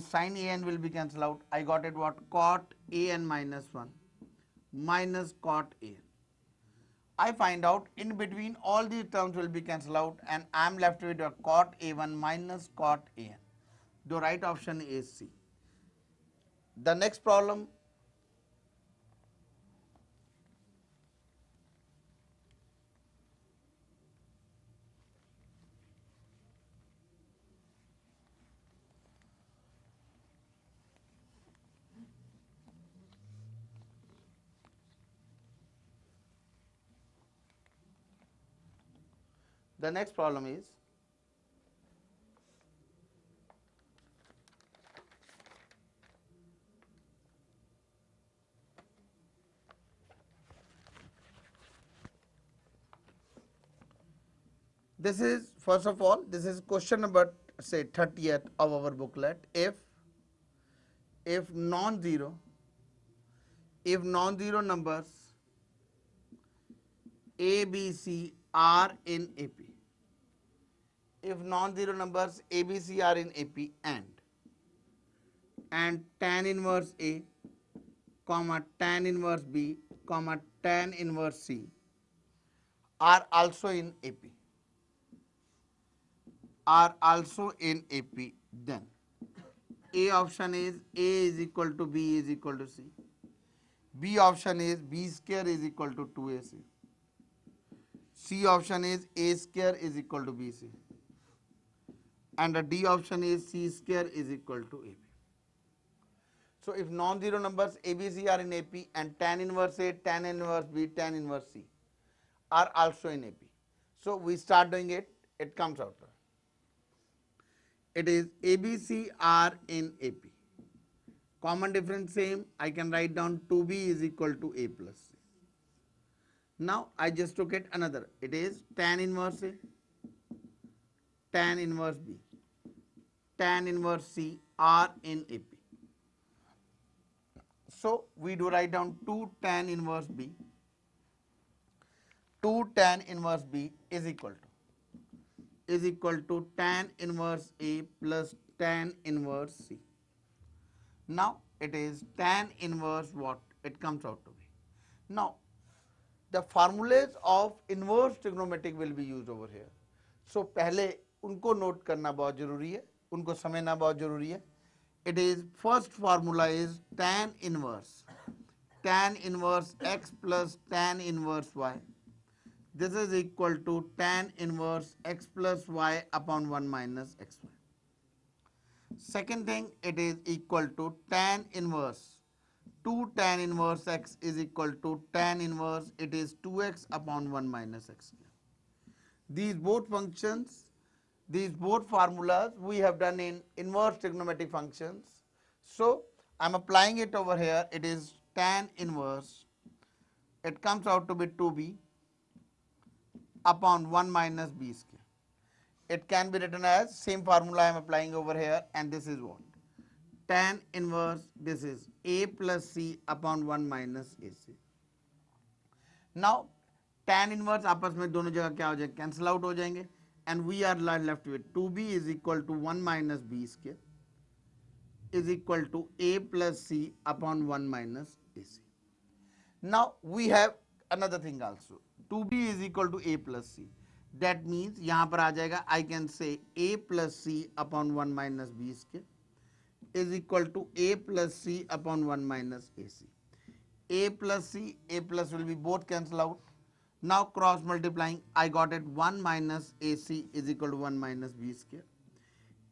sin AN will be cancelled out, I got it what, cot AN minus 1 minus cot AN. I find out in between all these terms will be cancelled out and I am left with a cot A1 minus cot AN. The right option is C. The next problem, the next problem is, this is first of all, this is question number say 30th of our booklet. If non-zero, if non-zero numbers A, B, C are in AP, if non-zero numbers A, B, C are in AP and tan inverse A, comma tan inverse B, comma tan inverse C are also in AP, then A option is A is equal to B is equal to C. B option is B square is equal to 2AC. C option is A square is equal to BC. And the D option is C square is equal to AB. So if non-zero numbers ABC are in AP and tan inverse A, tan inverse B, tan inverse C are also in AP. So we start doing it, it comes out. It is ABC are in AP. Common difference same, I can write down 2B is equal to A plus C. Now I just took it another, it is tan inverse A, tan inverse B, tan inverse C are in AP. So we do write down 2 tan inverse B, 2 tan inverse B is equal to tan inverse A plus tan inverse C. Now it is tan inverse what it comes out to be. Now the formulas of inverse trigonometric will be used over here. So पहले उनको note करना बहुत जरूरी है, उनको समझना बहुत जरूरी है. It is first formula is tan inverse x plus tan inverse y. This is equal to tan inverse x plus y upon 1 minus xy. Second thing, it is equal to tan inverse 2 tan inverse x is equal to tan inverse, it is 2x upon 1 minus x. These both functions, these both formulas we have done in inverse trigonometric functions. So I am applying it over here, it is tan inverse, it comes out to be 2b upon 1 minus b square. It can be written as same formula I am applying over here, and this is what? Tan inverse, this is A plus C upon 1 minus AC. Now tan inverse आपस में दोनों जगह क्या हो जाएगा, cancel out हो जाएंगे, and we are left with 2b is equal to 1 minus b square is equal to A plus C upon 1 minus AC. Now we have another thing also, 2b is equal to A plus C. That means यहाँ पर आ जाएगा, I can say A plus C upon 1 minus b square is equal to A plus C upon 1 minus AC. A plus C, A plus will be both cancel out. Now cross multiplying, I got it 1 minus AC is equal to 1 minus B square.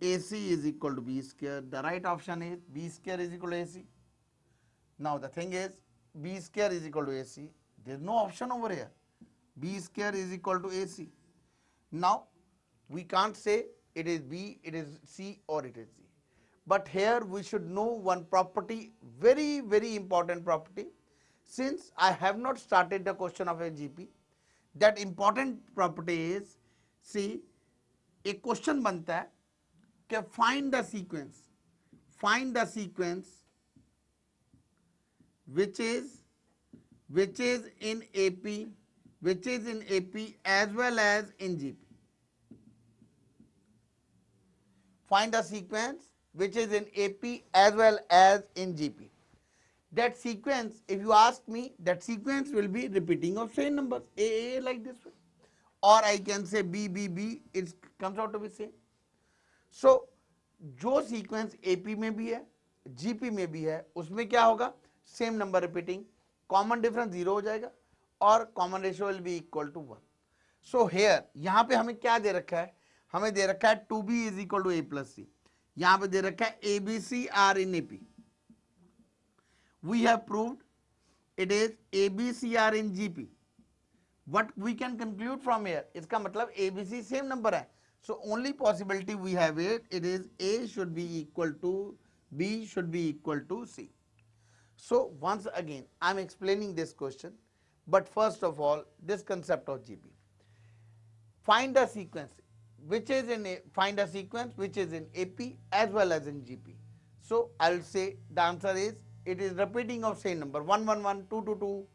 AC is equal to B square. The right option is B square is equal to AC. Now the thing is, B square is equal to AC. There is no option over here. B square is equal to AC. Now we can't say it is B, it is C, or it is C. But here we should know one property, very, very important property. Since I have not started the question of a GP, that important property is, see, एक question बनता है कि find the sequence which is in AP, as well as in GP. Find the sequence which is in AP as well as in GP. That sequence, if you ask me, that sequence will be repeating of same numbers, A like this way, or I can say B, it comes out to be same. So जो sequence AP में भी है, GP में भी है, उसमें क्या होगा, same number repeating, common difference 0 हो जाएगा, और common ratio will be equal to 1. So here, यहाँ पे हमें क्या दे रखा है, हमें दे रखा है 2b is equal to A plus C. यहाँ पे दे रखा है ABC are in AP. We have proved it is ABC are in GP. What we can conclude from here, इसका मतलब ABC same number है. So only possibility we have it is A should be equal to B should be equal to C. So once again I am explaining this question, but first of all this concept of GP. Find the sequence. which is in a, find a sequence which is in AP as well as in GP. So I'll say the answer is it is repeating of same number 1 1 1 2 2 2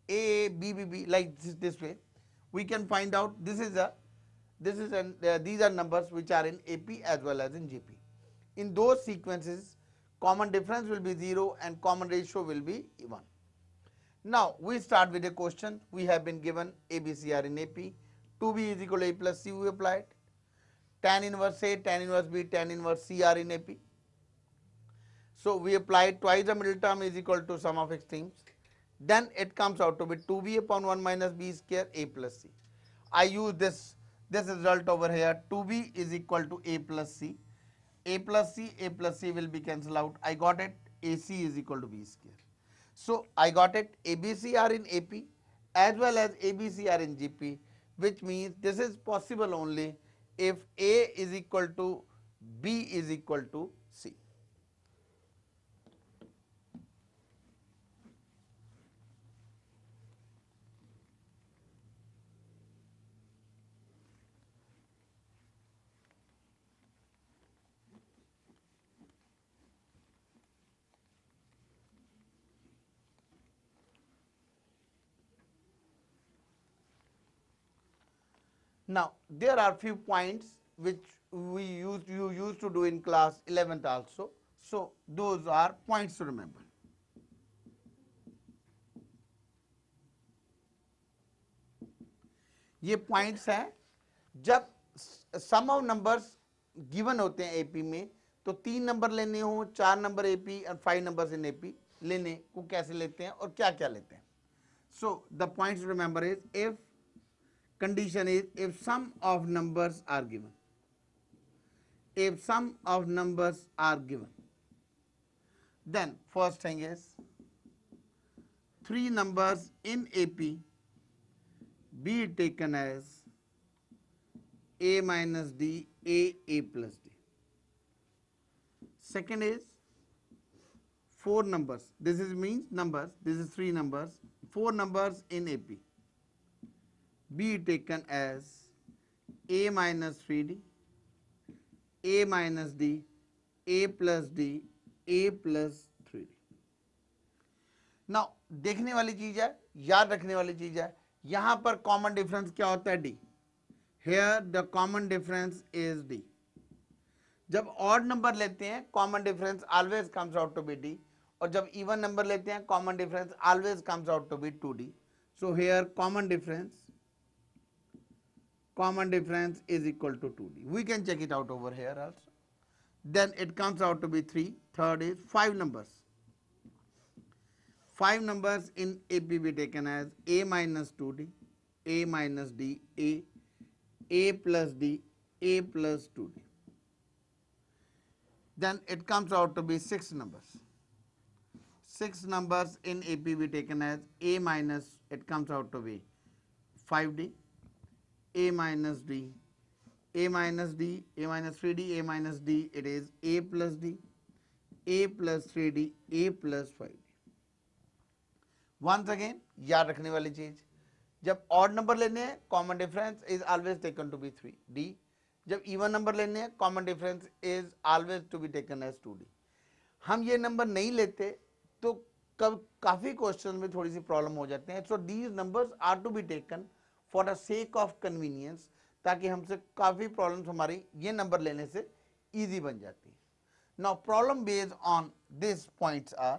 A B B B like this way. We can find out these are numbers which are in AP as well as in GP. In those sequences, common difference will be 0 and common ratio will be 1. Now we start with a question. We have been given ABCR in AP. 2B is equal to A plus C we applied. Tan inverse A, tan inverse B, tan inverse C are in AP. So we applied twice the middle term is equal to sum of extremes. Then it comes out to be 2B upon 1 minus B square A plus C. I use this result over here. 2B is equal to A plus C. A plus C will be cancelled out. I got it. AC is equal to B square. So I got it. ABC are in AP as well as ABC are in GP, which means this is possible only if A is equal to B is equal to C. Now there are few points which you used to do in class 11th also. So those are points to remember. ये points हैं जब सम of numbers given होते हैं AP में तो 3 number लेने हो 4 number AP और 5 नंबर्स इन एपी लेने को कैसे लेते हैं और क्या क्या लेते हैं. So the points to remember is if condition is if sum of numbers are given. If sum of numbers are given, then first thing is 3 numbers in AP be taken as A minus D, A plus D. Second is 4 numbers. This is means numbers. This is 3 numbers. 4 numbers in AP be taken as A minus 3D, A minus D, A plus D, A plus 3D. Now देखने वाली चीज है, याद रखने वाली चीज है, यहां पर कॉमन डिफरेंस क्या होता है D. Here the common difference is D. जब ऑड नंबर लेते हैं common difference always comes out to be D और जब इवन नंबर लेते हैं common difference always comes out to be 2D. So here common difference is equal to 2D. We can check it out over here also. Then it comes out to be 3. Third is 5 numbers. 5 numbers in AP be taken as A minus 2D, A minus D, A plus D, A plus 2D. Then it comes out to be 6 numbers. 6 numbers in AP be taken as A minus, it comes out to be 5D, A minus D, A minus D, A minus 3D, A minus D, it is A plus D, A plus 3D, A plus 5D. Once again, याद रखने वाली चीज, जब odd number लेने हैं common difference is always taken to be 3D. जब even number लेने हैं common difference is always to be taken as 2D. हम ये नंबर नहीं लेते तो काफी क्वेश्चन में थोड़ी सी प्रॉब्लम हो जाते हैं. So these numbers are to be taken for the sake of convenience, ताकि हमसे काफ़ी प्रॉब्लम्स हमारी ये नंबर लेने से इजी बन जाती है. Now problem based on this points are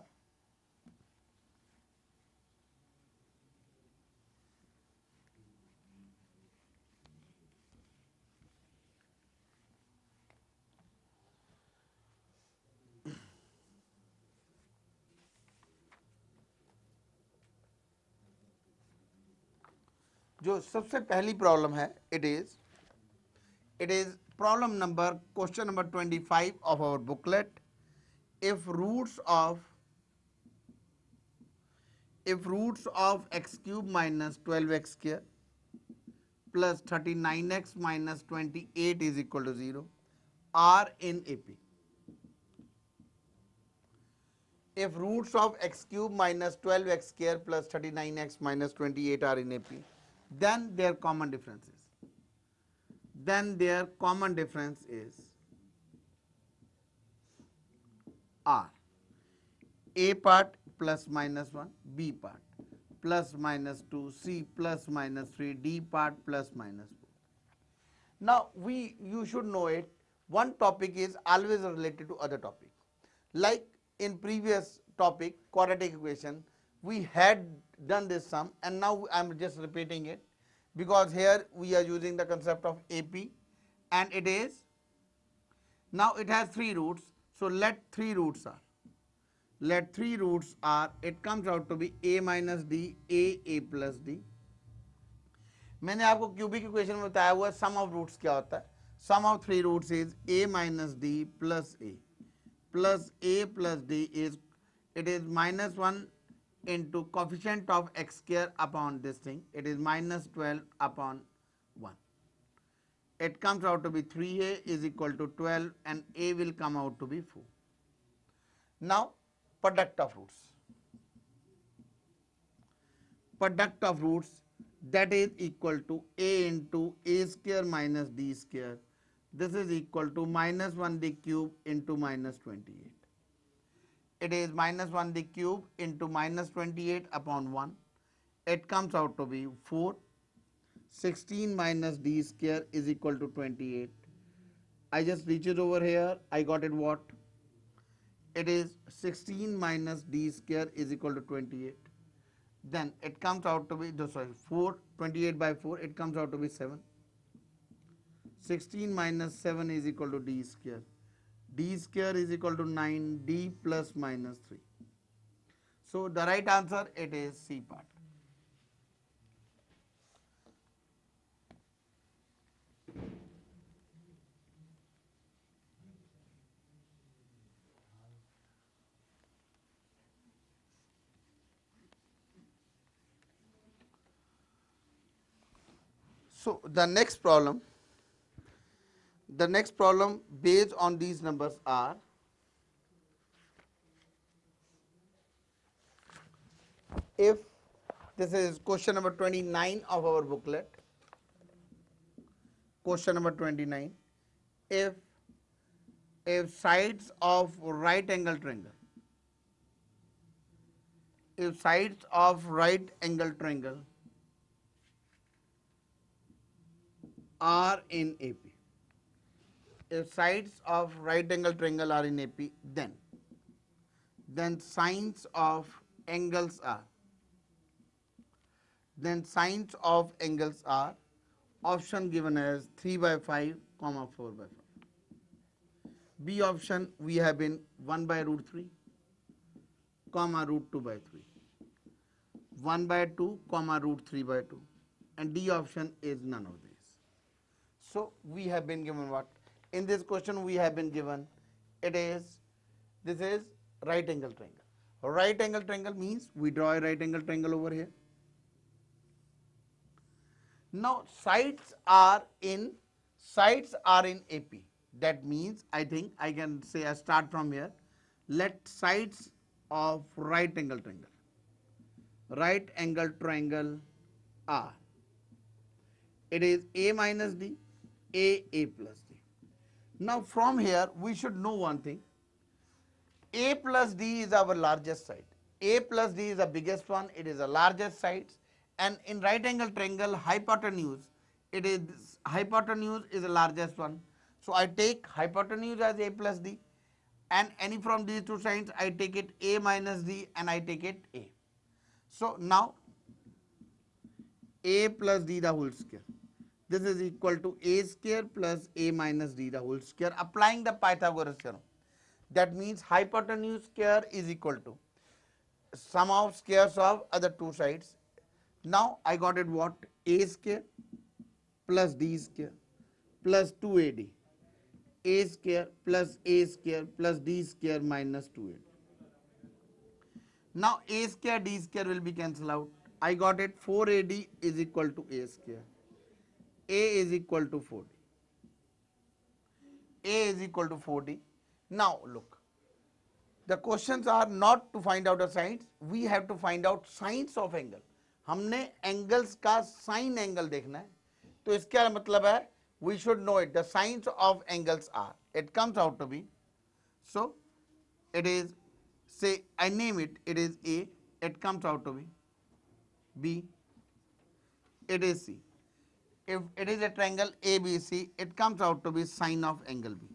जो सबसे पहली प्रॉब्लम है it is problem number question number 25 of our booklet. If roots of x cube minus 12x square plus 39x minus 28 is equal to 0 are in AP. If roots of x cube minus 12x square plus 39x minus 28 are in AP, then their common differences. then their common difference is R. A part plus minus 1, B part plus minus 2, C plus minus 3, D part plus minus 4. Now you should know it. One topic is always related to other topic. Like in previous topic, quadratic equation, we had done this sum, and now I am just repeating it because here we are using the concept of AP, and it is, now it has three roots. So let three roots are, it comes out to be a minus d, a plus d. मैंने आपको cubic equation में बताया हुआ सम of roots क्या होता है. Sum of three roots is a minus d plus a plus d is, it is minus 1 into coefficient of x square upon this thing, it is minus 12 upon 1. It comes out to be 3a is equal to 12 and a will come out to be 4. Now product of roots. Product of roots, that is equal to a into a square minus d square. This is equal to minus 1 d cube into minus 28. It is minus 1 d cube into minus 28 upon 1. It comes out to be 4. 16 minus d square is equal to 28. I just reach it over here. I got it what? It is 16 minus d square is equal to 28. Then it comes out to be, 4, 28 by 4, it comes out to be 7. 16 minus 7 is equal to d square. D square is equal to 9, d plus minus 3. So the right answer, it is C part. So the next problem based on these numbers are, if this is question number 29 of our booklet, question number 29, if sides of right angle triangle, are in AP. If sides of right angle triangle are in AP, then signs of angles are, option given as 3 by 5, 4 by 5. B option we have been 1 by root 3, root 2 by 3. 1 by 2, root 3 by 2. And D option is none of these. So we have been given what? In this question we have been given, this is right angle triangle. Right angle triangle means we draw a right angle triangle over here. Now sides are in AP. That means I think I can say I start from here. Let sides of right angle triangle are. It is a minus d, a plus d. Now from here we should know one thing. A plus d is our largest side. A plus d is the biggest one. It is the largest side. And in right angle triangle, hypotenuse is the largest one. So I take hypotenuse as a plus d, and any from these two sides I take it a minus d and I take it a. So now a plus d the whole square. This is equal to a square plus a minus d the whole square, applying the Pythagoras theorem. That means hypotenuse square is equal to sum of squares of other two sides. Now I got it what? A square plus d square plus 2ad. A square plus d square minus 2ad. Now a square d square will be cancelled out. I got it 4ad is equal to a square. A is equal to 4d. A is equal to 4d. Now look, the questions are not to find out the sides, we have to find out signs of angle. हमने angles का sign angle देखना है. तो इसका मतलब है we should know it. The signs of angles are, it comes out to be, so it is, say I name it, it is A, it comes out to be B, it is C. If it is a triangle ABC, it comes out to be sine of angle B.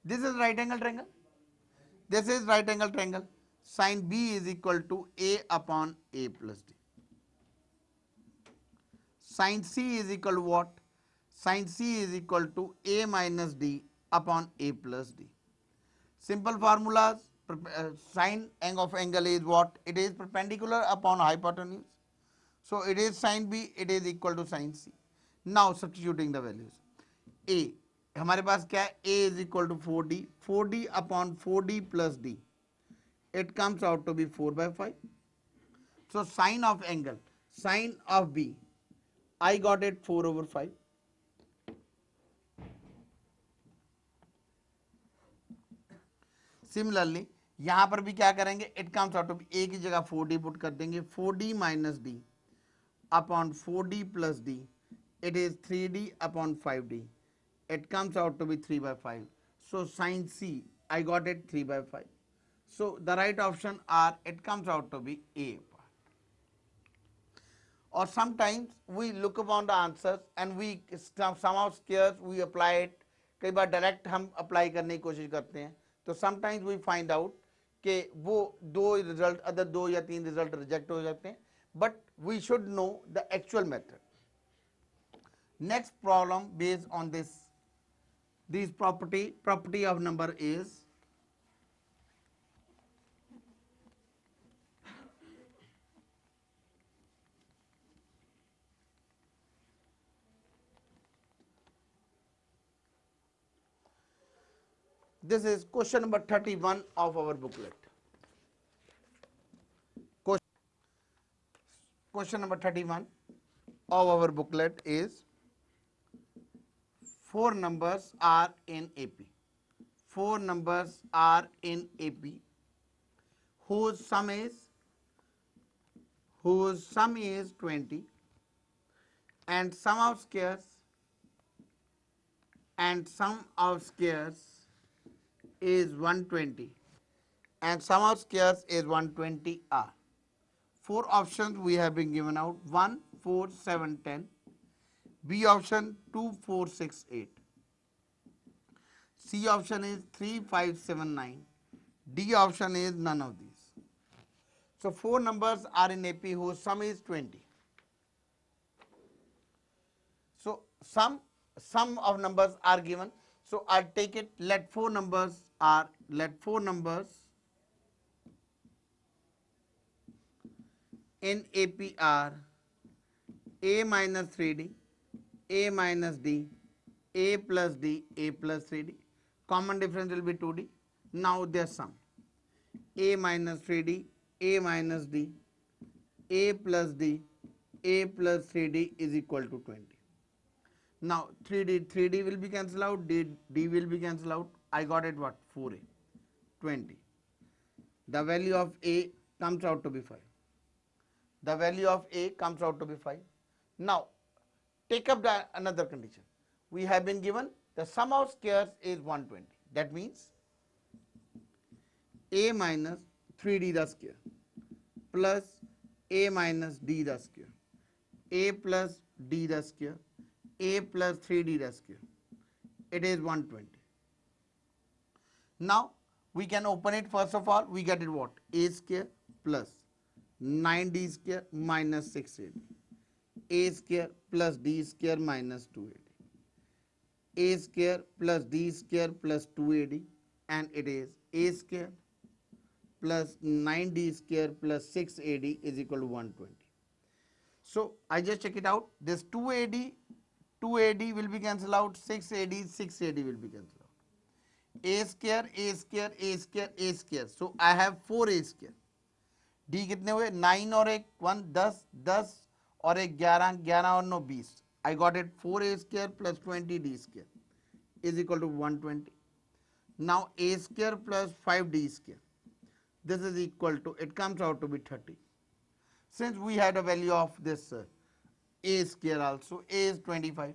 This is right angle triangle. This is right angle triangle. Sine B is equal to A upon A plus D. Sine C is equal to what? Sine C is equal to A minus D upon A plus D. Simple formulas, sine of angle is what? It is perpendicular upon hypotenuse. So it is sine B, it is equal to sine C. Now substituting the values. A, हमारे पास क्या है? A is equal to 4D. 4D upon 4D plus D. It comes out to be 4 by 5. So sine of angle, sine of B, I got it 4 over 5. Similarly, यहां पर भी क्या करेंगे? It comes out to be A की जगह 4D put कर देंगे. 4D minus D upon 4D plus D. It is 3D upon 5D. It comes out to be 3 by 5. So sine C, I got it 3 by 5. So the right option are, it comes out to be A. Or sometimes we look upon the answers and we somehow scarce we apply it. कई बार direct हम apply करने की कोशिश करते हैं, तो sometimes we find out कि वो दो रिजल्ट, अदर दो या तीन रिजल्ट रिजेक्ट हो जाते हैं, but we should know the actual method. Next problem based on this property of number is, this is question number 31 of our booklet. Question number 31 of our booklet is, 4 numbers are in AP. 4 numbers are in AP whose sum is 20 and sum of squares is 120 and sum of squares is 120 are. 4 options we have been given out: 1, 4, 7, 10. B option 2, 4, 6, 8. C option is 3, 5, 7, 9. D option is none of these. So 4 numbers are in AP whose sum is 20. So sum of numbers are given. So I take it, let 4 numbers in AP are A minus 3D, A minus D, A plus D, A plus 3D. Common difference will be 2D. Now their sum: A minus 3D, A minus D, A plus D, A plus 3D is equal to 20. Now 3D will be cancelled out, D will be cancelled out. I got it what? 4A, 20. The value of A comes out to be 5. The value of A comes out to be 5. Now take up another condition. We have been given the sum of squares is 120. That means A minus 3D the square plus A minus D the square, A plus D the square, A plus 3D the square. It is 120. Now we can open it. First of all, we get it what? A square plus 9D square minus 6AD. A square plus D square minus 2AD. A square plus D square plus 2AD, and it is A square plus 9D square plus 6AD is equal to 120. So I just check it out. This 2AD will be cancelled out, 6AD will be cancelled out. A square, A square, A square, A square. So I have 4A square. D कितने हुए? 9 और 1 10, 10 और 11, 11 और 9 20. I got it 4A square plus 20D square is equal to 120. Now A square plus 5D square. This is equal to, it comes out to be 30. Since we had a value of this A square also, A is 25.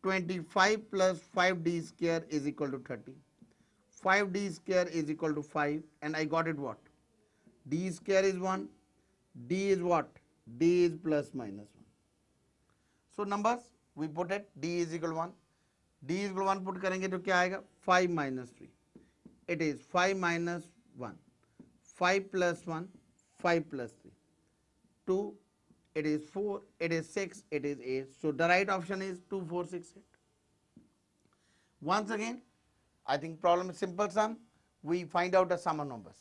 25 plus 5d square is equal to 30. 5d square is equal to 5, and I got it what? D square is 1, d is what? D is plus minus 1. So numbers we put it, d is equal to 1, d is equal to 1 put करेंगे तो क्या आएगा? 5 minus 3. It is 5 minus 1. 5 plus 1, 5 plus 3. 2, it is 4, it is 6, it is 8. So the right option is 2, 4, 6, 8. Once again, I think problem is simple sum. We find out the sum of numbers.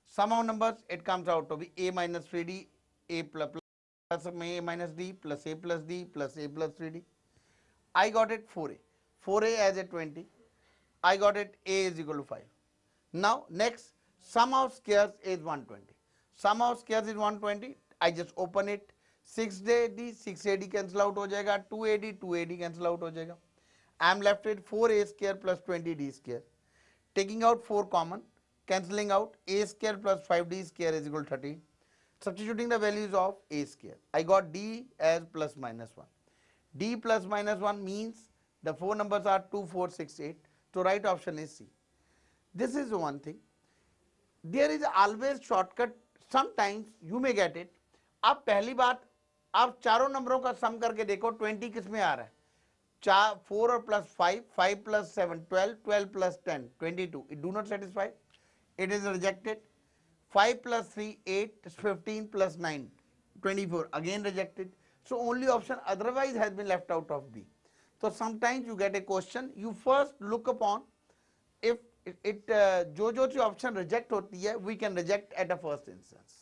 Sum of numbers, it comes out to be a minus 3d, a plus a minus d plus a plus d plus a plus 3d. I got it 4a. 4a as a 20. I got it a is equal to 5. Now next, sum of squares is 120. Sum of squares is 120. I just open it. 6ad, 6ad cancel out हो जाएगा. 2ad, 2ad cancel out हो जाएगा. I am left with 4a square plus 20d square. Taking out 4 common, cancelling out, a square plus 5d square is equal to 30. Substituting the values of a square, I got d as plus minus 1. D plus minus 1 means the 4 numbers are 2, 4, 6, 8. So right option is C. This is one thing. There is always shortcut. Sometimes you may get it. अब पहली बात, आप चारों नंबरों का सम करके देखो 20 किस में आ रहा है? 4 और plus 5, 5 plus 7, 12, 12 plus 10, 22. It do not satisfy. It is rejected. 5 plus 3, 8, 15 plus 9, 24. Again rejected. So only option otherwise has been left out of B. So sometimes you get a question. You first look upon if it जो option reject होती है, we can reject at the first instance.